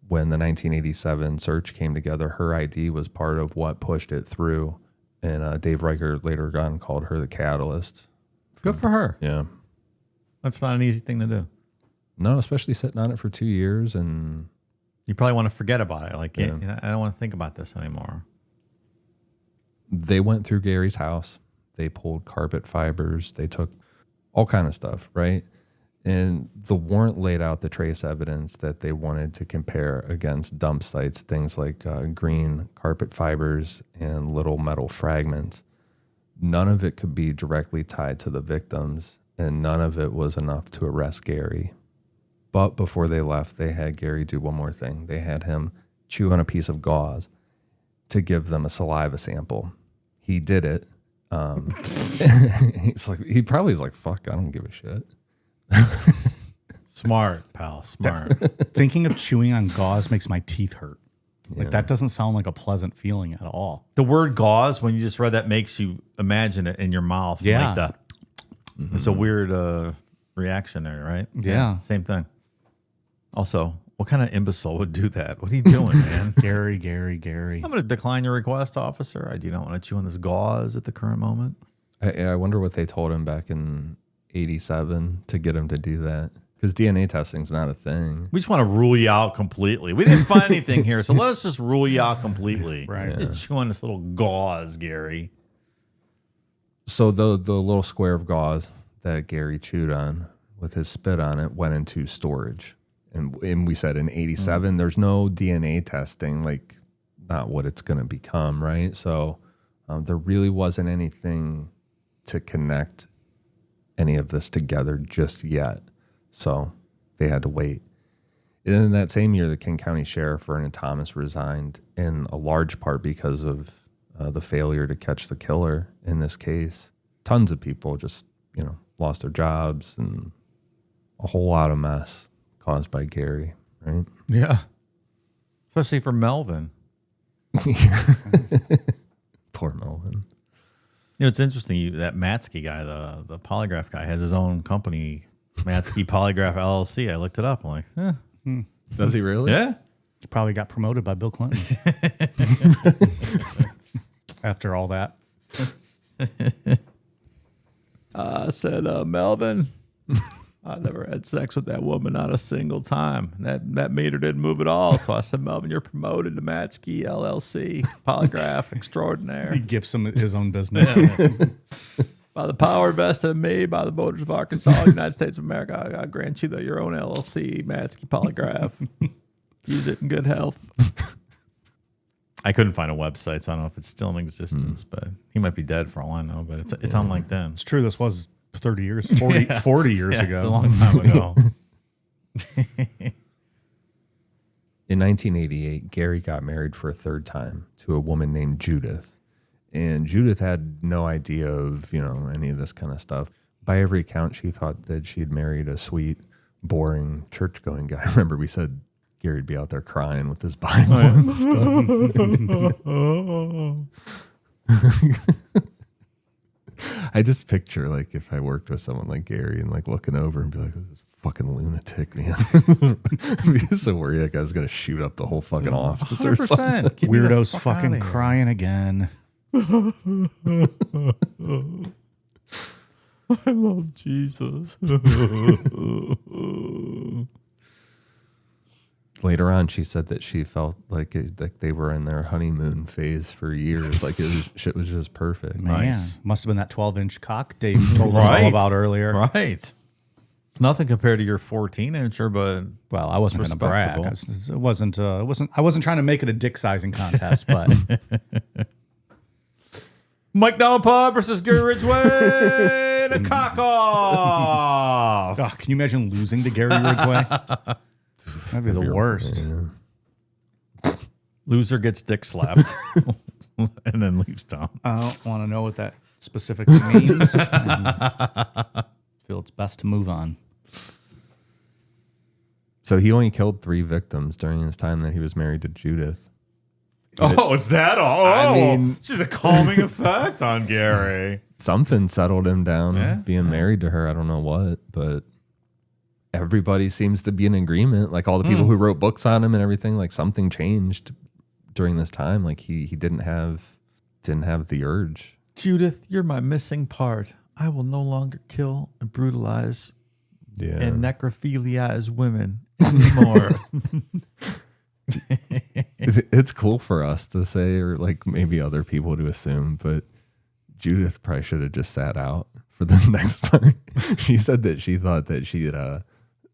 When the 1987 search came together, her ID was part of what pushed it through. And Dave Riker later on called her the catalyst. Good for her. Yeah. That's not an easy thing to do. No, especially sitting on it for 2 years. And You probably want to forget about it. Like, Yeah. I don't want to think about this anymore. they went through Gary's house. They pulled carpet fibers. They took all kind of stuff, right? And the warrant laid out the trace evidence that they wanted to compare against dump sites, things like green carpet fibers and little metal fragments. None of it could be directly tied to the victims, and none of it was enough to arrest Gary. But before they left, they had Gary do one more thing. They had him chew on a piece of gauze to give them a saliva sample. He did it. He probably was like, fuck, I don't give a shit. Smart, pal. Smart. Thinking of chewing on gauze makes my teeth hurt. Like that doesn't sound like a pleasant feeling at all. The word gauze, when you just read that, makes you imagine it in your mouth. Yeah. Like that. It's a weird reaction there, right? Yeah. Same thing. Also, what kind of imbecile would do that? What are you doing, man? Gary. I'm going to decline your request, officer. I do not want to chew on this gauze at the current moment. I wonder what they told him back in 87 to get him to do that. Because DNA testing is not a thing. We just want to rule you out completely. We didn't find anything here, so let us just rule you out completely. Right. You're chewing this little gauze, Gary. So the little square of gauze that Gary chewed on with his spit on it went into storage. And we said in 87, there's no DNA testing, like not what it's going to become, right? So there really wasn't anything to connect any of this together just yet. So they had to wait. And in that same year, the King County Sheriff, Vernon Thomas, resigned in a large part because of the failure to catch the killer in this case. Tons of people just, lost their jobs and a whole lot of mess caused by Gary, right? Yeah. Especially for Melvin. Poor Melvin. It's interesting. That Matsky guy, the polygraph guy, has his own company, Matsky Polygraph LLC. I looked it up. I'm like, Does he really? yeah. He probably got promoted by Bill Clinton. After all that. I said, Melvin, I never had sex with that woman, not a single time. That meter didn't move at all. So I said, Melvin, you're promoted to Matsky LLC, polygraph extraordinaire. He gives him his own business. By the power vested in me, by the voters of Arkansas, United States of America, I grant you your own LLC, Matsky Polygraph. Use it in good health. I couldn't find a website, so I don't know if it's still in existence, but he might be dead for all I know, but it's on LinkedIn. It's true. This was 30 years, 40 years ago. It's a long time ago. In 1988, Gary got married for a third time to a woman named Judith. And Judith had no idea of, any of this kind of stuff. By every account, she thought that she had married a sweet, boring, church-going guy. Remember, we said Gary'd be out there crying with his Bible and stuff. I just picture, like, if I worked with someone like Gary and, like, looking over and be like, this fucking lunatic, man. I'd be so worried that guy's going to shoot up the whole fucking office or something. Weirdo's fucking crying again. I love Jesus. Later on, she said that she felt like they were in their honeymoon phase for years. Like shit was just perfect. Man, Nice. must have been that 12-inch cock Dave told us all about earlier. Right. It's nothing compared to your 14-incher, but Well, I wasn't going to brag. respectable. I wasn't trying to make it a dick sizing contest, but Mike Nalapod versus Gary Ridgway and a cock off. oh, can you imagine losing to Gary Ridgway? That'd be the worst. Loser gets dick slapped and then leaves town. I don't want to know what that specifically means. I feel it's best to move on. So he only killed 3 victims during his time that he was married to Judith. Oh, is that all? I mean- she's a calming effect on Gary. Something settled him down Yeah. being married to her. I don't know what, but everybody seems to be in agreement. Like all the people who wrote books on him and everything, like something changed during this time. Like he didn't have the urge. Judith, you're my missing part. I will no longer kill and brutalize Yeah. and necrophilize women anymore. It's cool for us to say, or like maybe other people to assume, but Judith probably should have just sat out for this next part. She said that she thought that she had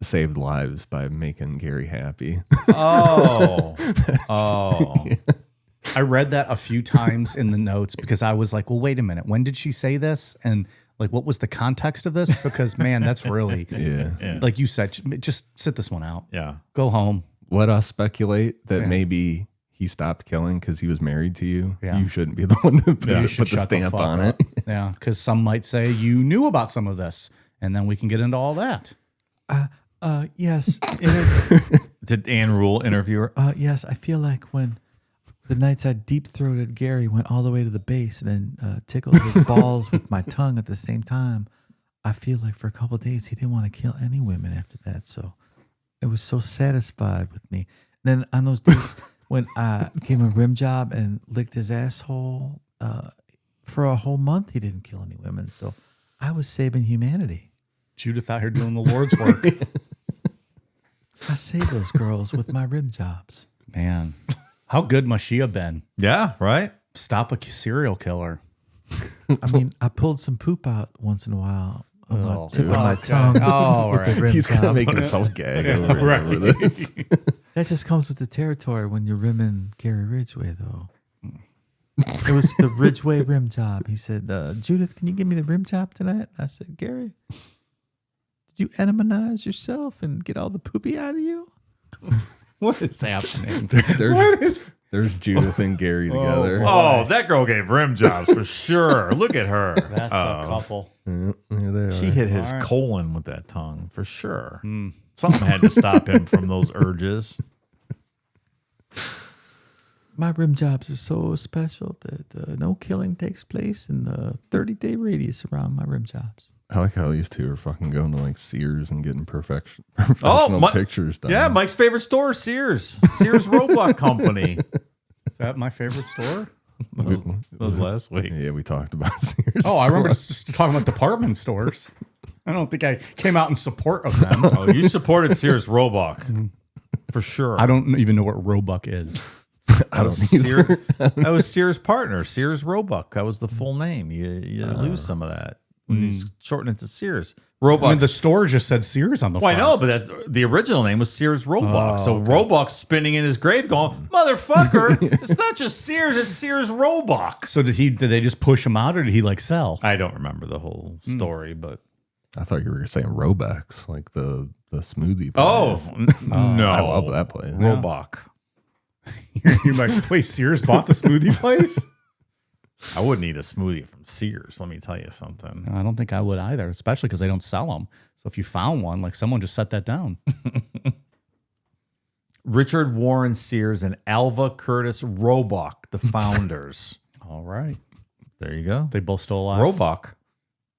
saved lives by making Gary happy. Oh. I read that a few times in the notes because I was like, well, wait a minute. When did she say this? And like, what was the context of this? Because, man, that's really, Yeah. like you said, just sit this one out. Yeah. Go home. Let us speculate that Yeah. maybe he stopped killing because he was married to you. Yeah. You shouldn't be the one to put the Shut stamp fuck on up. it. Yeah, because some might say you knew about some of this, and then we can get into all that. Yes. Did Ann Rule interviewer? Yes, I feel like when the nights I deep-throated Gary went all the way to the base and then tickled his balls with my tongue at the same time, I feel like for a couple of days he didn't want to kill any women after that. So it was so satisfied with me. And then on those days when I gave him a rim job and licked his asshole, for a whole month he didn't kill any women. So I was saving humanity. Judith out here doing the Lord's work. I saved those girls with my rim jobs. Man, how good must she have been? Yeah, right? Stop a serial killer. I mean, I pulled some poop out once in a while Oh, Tip of my tongue. Oh, right. He's gonna make himself gag over this. That just comes with the territory when you're rimming Gary Ridgway, though. It was the Ridgway rim job. He said, Judith, can you give me the rim job tonight? I said, Gary, did you entominize yourself and get all the poopy out of you? What is happening? There's Judith and Gary together. Oh, that girl gave rim jobs for sure. Look at her. That's a couple. Yeah, there they are. She hit his colon with that tongue for sure. Something had to stop him from those urges. My rim jobs are so special that no killing takes place in the 30-day radius around my rim jobs. I like how these two are fucking going to like Sears and getting professional pictures done. Yeah, Mike's favorite store, Sears. Sears Roebuck Company. Is that my favorite store? That was last week. Yeah, we talked about Sears. Oh, I remember just talking about department stores. I don't think I came out in support of them. Oh, you supported Sears Roebuck for sure. I don't even know what Roebuck is. I don't either. That was Sears' partner, Sears Roebuck. That was the full name. You lose some of that when you shorten it to Sears. Roebuck. I mean, the store just said Sears on the front. I know, but the original name was Sears Roebuck. So Roebuck's spinning in his grave going, motherfucker, it's not just Sears, it's Sears Roebuck. So did they just push him out or did he like sell? I don't remember the whole story, but. I thought you were saying Robex, like the smoothie place. No. I love that place. Roebuck. You're like, wait, Sears bought the smoothie place? I wouldn't eat a smoothie from Sears, let me tell you something. I don't think I would either, especially because they don't sell them. So if you found one, like someone just set that down. Richard Warren Sears and Alva Curtis Roebuck, the founders. All right. There you go. They both still alive. Roebuck.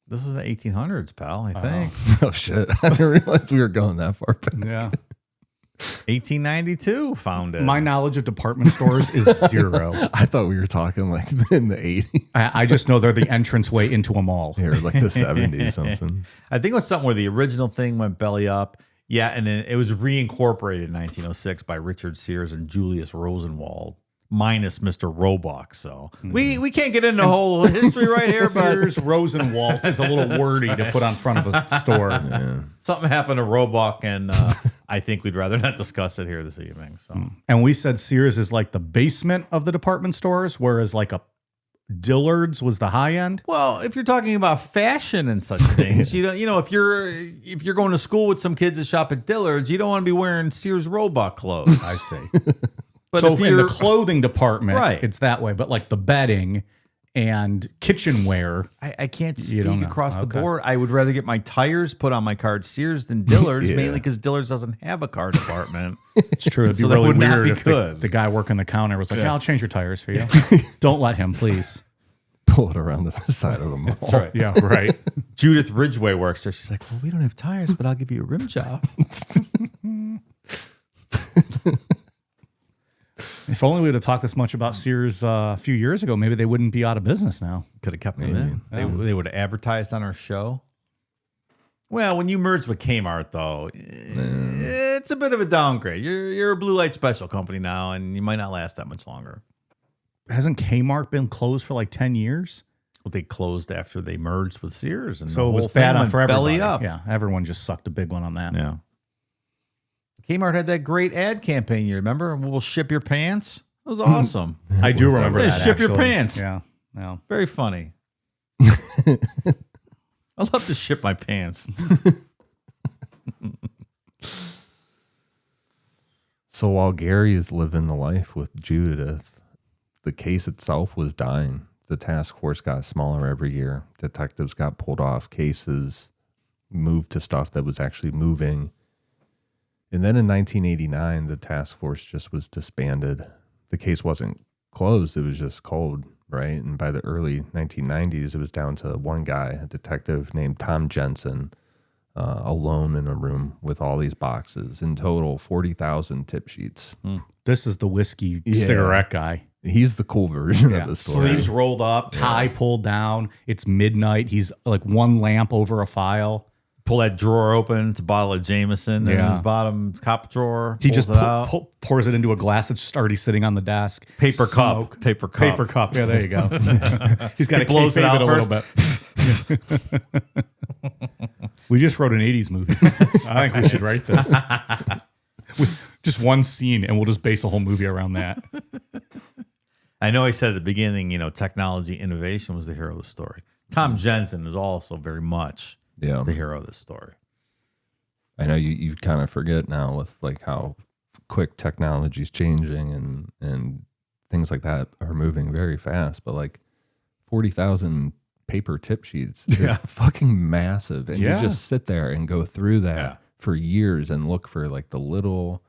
This was the 1800s, pal, I think. Oh, shit. I didn't realize we were going that far back. Yeah. 1892 founded. My knowledge of department stores is zero. I thought we were talking like in the 80s. I just know they're the entranceway into a mall. Or like the 70s something. I think it was something where the original thing went belly up. Yeah, and then it was reincorporated in 1906 by Richard Sears and Julius Rosenwald, minus Mr. Roebuck. So we can't get into the whole history right here, but Sears Rosenwald is a little wordy to put on front of a store. Yeah. something happened to Roebuck, and I think we'd rather not discuss it here this evening. So, And we said Sears is like the basement of the department stores, whereas like a Dillard's was the high end. well, if you're talking about fashion and such things, you know, if you're going to school with some kids that shop at Dillard's, you don't want to be wearing Sears Roebuck clothes. I see. But So if in the you're, clothing department, Right. it's that way. But like the bedding and kitchenware, I can't You don't speak know. across the Okay. board. I would rather get my tires put on my card Sears than Dillard's, Yeah. mainly because Dillard's doesn't have a car department. it's true. It'd be So that really would not weird be if good. the guy working the counter was like, yeah, I'll change your tires for you. Don't let him, please. Pull it around the side of the mall. That's right. Yeah, right. Judith Ridgway works there. She's like, well, we don't have tires, but I'll give you a rim job. If only we would have talked this much about Sears a few years ago, maybe they wouldn't be out of business now. Could have kept them in. They would have advertised on our show. Well, when you merge with Kmart, though, it's a bit of a downgrade. You're a blue light special company now, and you might not last that much longer. Hasn't Kmart been closed for like 10 years? Well, they closed after they merged with Sears, and So the it was whole thing bad went for everybody. belly up. Yeah, everyone just sucked a big one on that. Yeah. Kmart had that great ad campaign. You remember? We'll ship your pants. It was awesome. I do remember Yeah, that. ship your actually. pants. Yeah. Yeah. Very funny. I love to ship my pants. So while Gary is living the life with Judith, the case itself was dying. The task force got smaller every year. Detectives got pulled off cases, moved to stuff that was actually moving. And then in 1989, the task force just was disbanded. The case wasn't closed. It was just cold, right? And by the early 1990s, it was down to one guy, a detective named Tom Jensen, alone in a room with all these boxes. In total, 40,000 tip sheets. This is the whiskey cigarette guy. He's the cool version of the story. Sleeves rolled up, tie pulled down. It's midnight. He's like one lamp over a file. Pull that drawer open. It's a bottle of Jameson in his bottom top drawer. He just pulls it out. pours it into a glass that's just already sitting on the desk. Paper Smoke. cup. Paper cup. Paper cup. Yeah, there you go. He's got to blows it out a little bit. We just wrote an 80s movie. I think we should write this. Just one scene, and we'll just base a whole movie around that. I know I said at the beginning, technology innovation was the hero of the story. Tom Jensen is also very much the hero of this story. I know you kind of forget now with like how quick technology is changing and things like that are moving very fast, but like 40,000 paper tip sheets is fucking massive. And you just sit there and go through that for years and look for like the little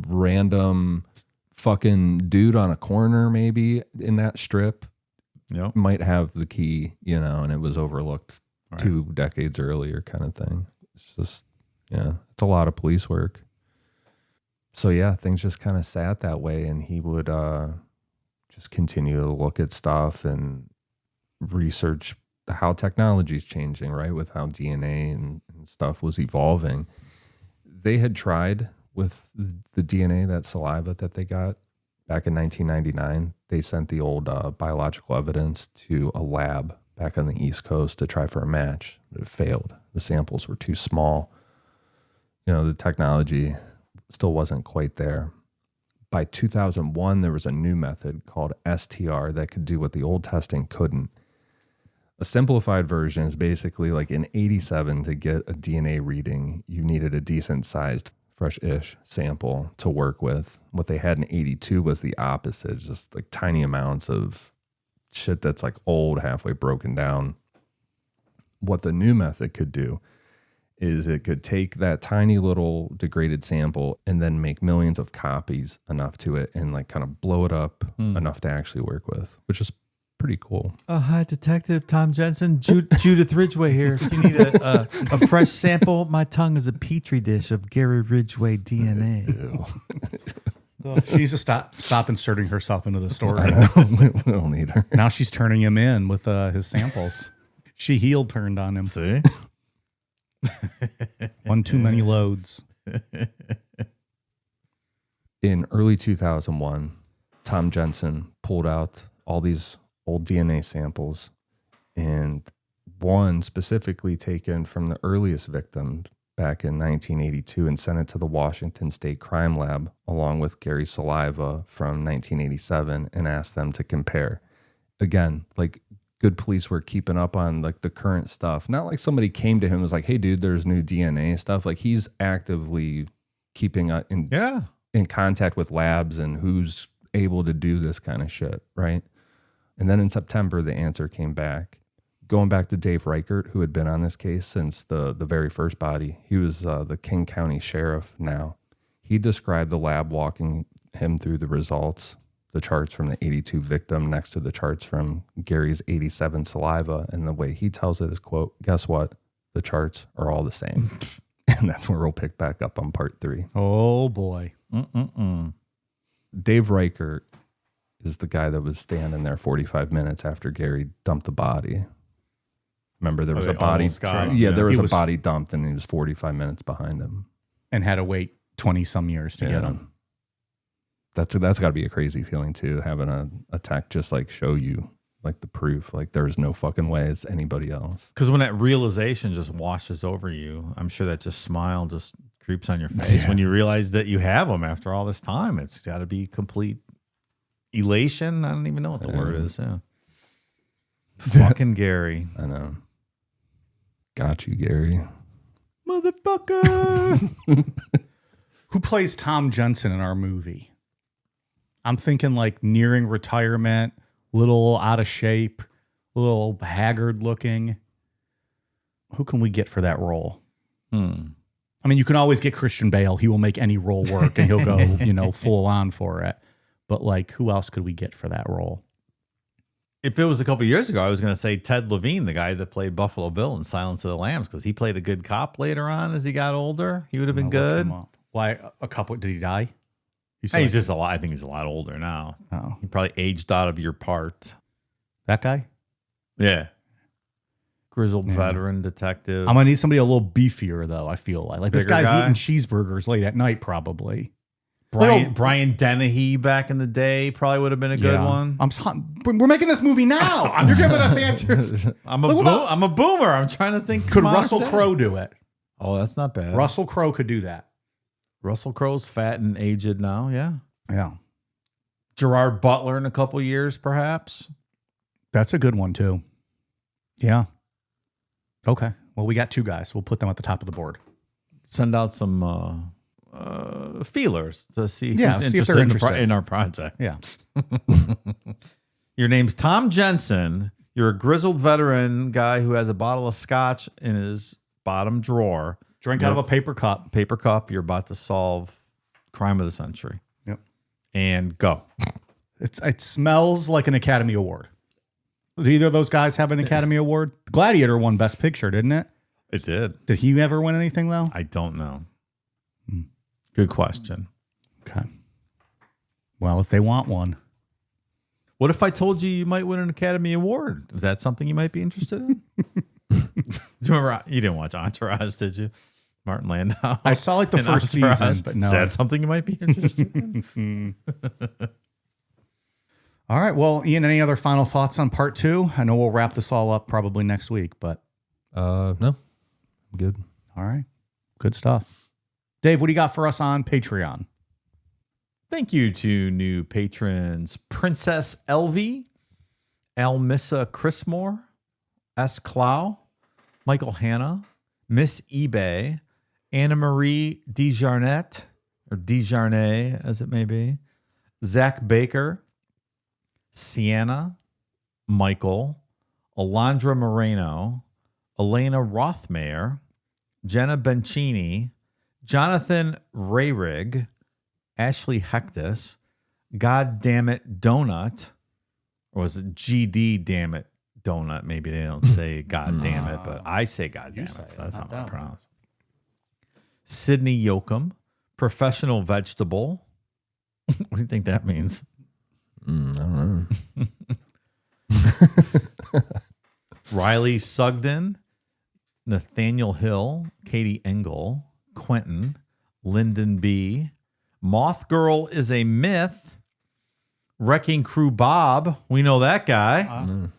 random fucking dude on a corner maybe in that strip might have the key, and it was overlooked 2 decades earlier kind of thing. It's just, it's a lot of police work. So things just kind of sat that way, and he would just continue to look at stuff and research how technology is changing, right? With how DNA and stuff was evolving. They had tried with the DNA, that saliva that they got back in 1999. They sent the old biological evidence to a lab back on the East Coast to try for a match. It failed. The samples were too small. The technology still wasn't quite there. By 2001, there was a new method called STR that could do what the old testing couldn't. A simplified version is basically like in 87, to get a DNA reading, you needed a decent sized, fresh-ish sample to work with. What they had in 82 was the opposite, just like tiny amounts of shit that's like old, halfway broken down. What the new method could do is it could take that tiny little degraded sample and then make millions of copies enough to it and like kind of blow it up enough to actually work with, which is pretty cool. Hi, Detective Tom Jensen. Judith Ridgway here. If you need a fresh sample, my tongue is a petri dish of Gary Ridgway DNA. She needs to stop inserting herself into the story. I know. We don't need her. Now she's turning him in with his samples. She heel turned on him. See? One too many loads. In early 2001, Tom Jensen pulled out all these old DNA samples, and one specifically taken from the earliest victim back in 1982 and sent it to the Washington State Crime Lab along with Gary's saliva from 1987 and asked them to compare. Again, like good police were keeping up on like the current stuff. Not like somebody came to him and was like, hey dude, there's new DNA stuff. Like he's actively keeping in contact with labs and who's able to do this kind of shit, right? And then in September, the answer came back. Going back to Dave Reichert, who had been on this case since the very first body. He was the King County Sheriff now. He described the lab walking him through the results, the charts from the 82 victim next to the charts from Gary's 87 saliva. And the way he tells it is, quote, guess what? The charts are all the same. And that's where we'll pick back up on part 3. Oh, boy. Dave Reichert is the guy that was standing there 45 minutes after Gary dumped the body. Remember, there was a body. There was a body dumped, and he was 45 minutes behind him, and had to wait 20 some years to get him. That's got to be a crazy feeling too, having a tech just like show you like the proof, like there's no fucking way it's anybody else. Because when that realization just washes over you, I'm sure that just smile just creeps on your face when you realize that you have them after all this time. It's got to be complete elation. I don't even know what the word is. Yeah. Fucking Gary. I know. Got you, Gary. Motherfucker. Who plays Tom Jensen in our movie? I'm thinking like nearing retirement, little out of shape, a little haggard looking. Who can we get for that role? I mean, you can always get Christian Bale. He will make any role work and he'll go, full on for it. But like, who else could we get for that role? If it was a couple years ago, I was going to say Ted Levine, the guy that played Buffalo Bill in Silence of the Lambs, because he played a good cop later on as he got older. He would have been good. Why a couple? Did he die? He's just a lot. I think he's a lot older now. Oh, he probably aged out of your part. That guy? Yeah. Grizzled veteran detective. I'm gonna need somebody a little beefier though. I feel like this guy's eating cheeseburgers late at night, probably. Brian Dennehy back in the day probably would have been a good one. We're making this movie now. You're giving us answers. I'm a boomer. I'm trying to think. Could Russell Crowe do it? Oh, that's not bad. Russell Crowe could do that. Russell Crowe's fat and aged now. Yeah. Yeah. Gerard Butler in a couple years, perhaps. That's a good one too. Yeah. Okay. Well, we got 2 guys. We'll put them at the top of the board. Send out some feelers to see Yeah, who's see if they're interested interested. in our project. Yeah. Your name's Tom Jensen. You're a grizzled veteran guy who has a bottle of scotch in his bottom drawer. Drink out of a paper cup. Paper cup. You're about to solve crime of the century. Yep. And go. It smells like an Academy Award. Did either of those guys have an Academy Award? Gladiator won Best Picture, didn't it? It did. Did he ever win anything, though? I don't know. Good question. Okay. Well, if they want one. What if I told you might win an Academy Award? Is that something you might be interested in? Do you remember? You didn't watch Entourage, did you? Martin Landau. I saw like the in first Entourage. season, but no. Is that something you might be interested in? All right. Well, Ian, any other final thoughts on part 2? I know we'll wrap this all up probably next week, but. No, I'm good. All right. Good stuff. Dave, what do you got for us on Patreon? Thank you to new patrons Princess Elvie, Almissa Chrismore, S. Clow, Michael Hanna, Miss eBay, Anna Marie Desjarnet, or Desjarnais as it may be, Zach Baker, Sienna, Michael, Alondra Moreno, Elena Rothmayer, Jenna Bencini, Jonathan Rayrig, Ashley Hectus, God Damn It Donut, or was it GD Damn It Donut? Maybe they don't say God Damn It, but I say God Damn It. So that's how I pronounce it. Sydney Yoakum, Professional Vegetable. What do you think that means? I don't know. Riley Sugden, Nathaniel Hill, Katie Engel, Quentin, Lyndon B. Moth Girl is a myth. Wrecking Crew Bob, we know that guy.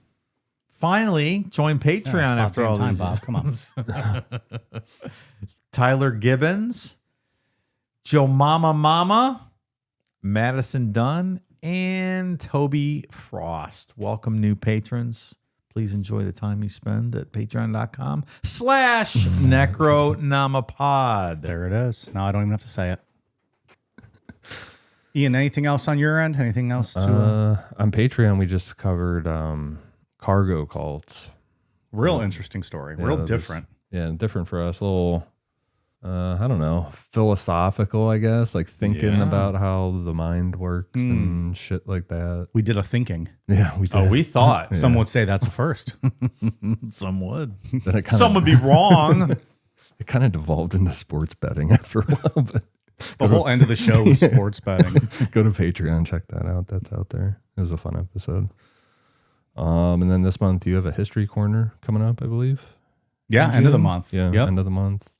Finally, join Patreon after all time, these. Bob. Come on. Tyler Gibbons, Joe Mama, Madison Dunn, and Toby Frost. Welcome, new patrons. Please enjoy the time you spend at patreon.com/Necronomapod. There it is. Now I don't even have to say it. Ian, anything else on your end? Anything else to... On Patreon, we just covered cargo cults. Real interesting story. Yeah, Real that was- different. Yeah, different for us. A little, I don't know, philosophical, I guess. Like thinking Yeah. about how the mind works and shit like that. We did a thinking. Yeah, we did. Oh, we thought. Some would say that's a first. Some would. Then it Some would be wrong. It kind of devolved into sports betting after a while. But The whole end of the show was sports betting. go to Patreon, check that out. That's out there. It was a fun episode. And then this month you have a history corner coming up, I believe. Yeah, In end of the June? month. Yeah, Yep. end of the month.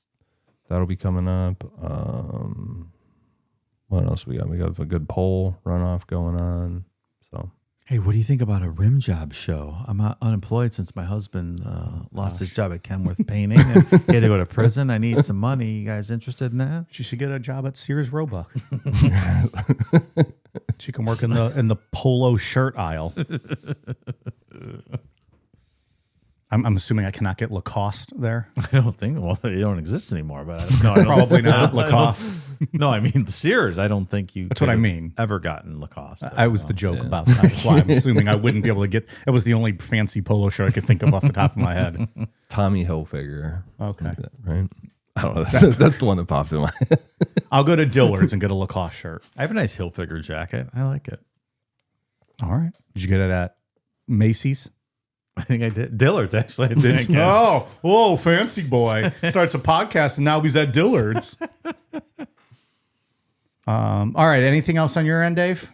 That'll be coming up. What else we got? We got a good poll runoff going on. So Hey, what do you think about a rim job show? I'm unemployed since my husband lost his job at Kenworth Painting. And he had to go to prison. I need some money. You guys interested in that? She should get a job at Sears Roebuck. She can work in the polo shirt aisle. I'm assuming I cannot get Lacoste there. I don't think. Well, they don't exist anymore. But no, I don't, Probably not Lacoste. No, I mean the Sears. I don't think you. That's what I could've mean. Ever gotten Lacoste? I was the joke about that. That's why I'm assuming I wouldn't be able to get. It was the only fancy polo shirt I could think of off the top of my head. Tommy Hilfiger. Okay. Right? I don't know. That's the one that popped in my head. I'll go to Dillard's and get a Lacoste shirt. I have a nice Hilfiger jacket. I like it. All right. Did you get it at Macy's? I think I did. Dillard's actually. I think. Oh, whoa, fancy boy. Starts a podcast and now he's at Dillard's. All right. Anything else on your end, Dave?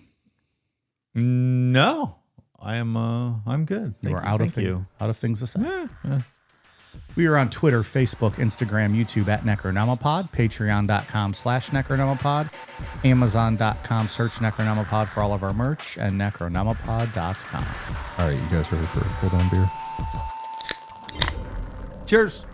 No, I am. I'm good. You are out of things to say. We are on Twitter, Facebook, Instagram, YouTube at Necronomipod, patreon.com/Necronomipod, amazon.com, search Necronomipod for all of our merch, and necronomipod.com. All right, you guys ready for a cool down beer? Cheers.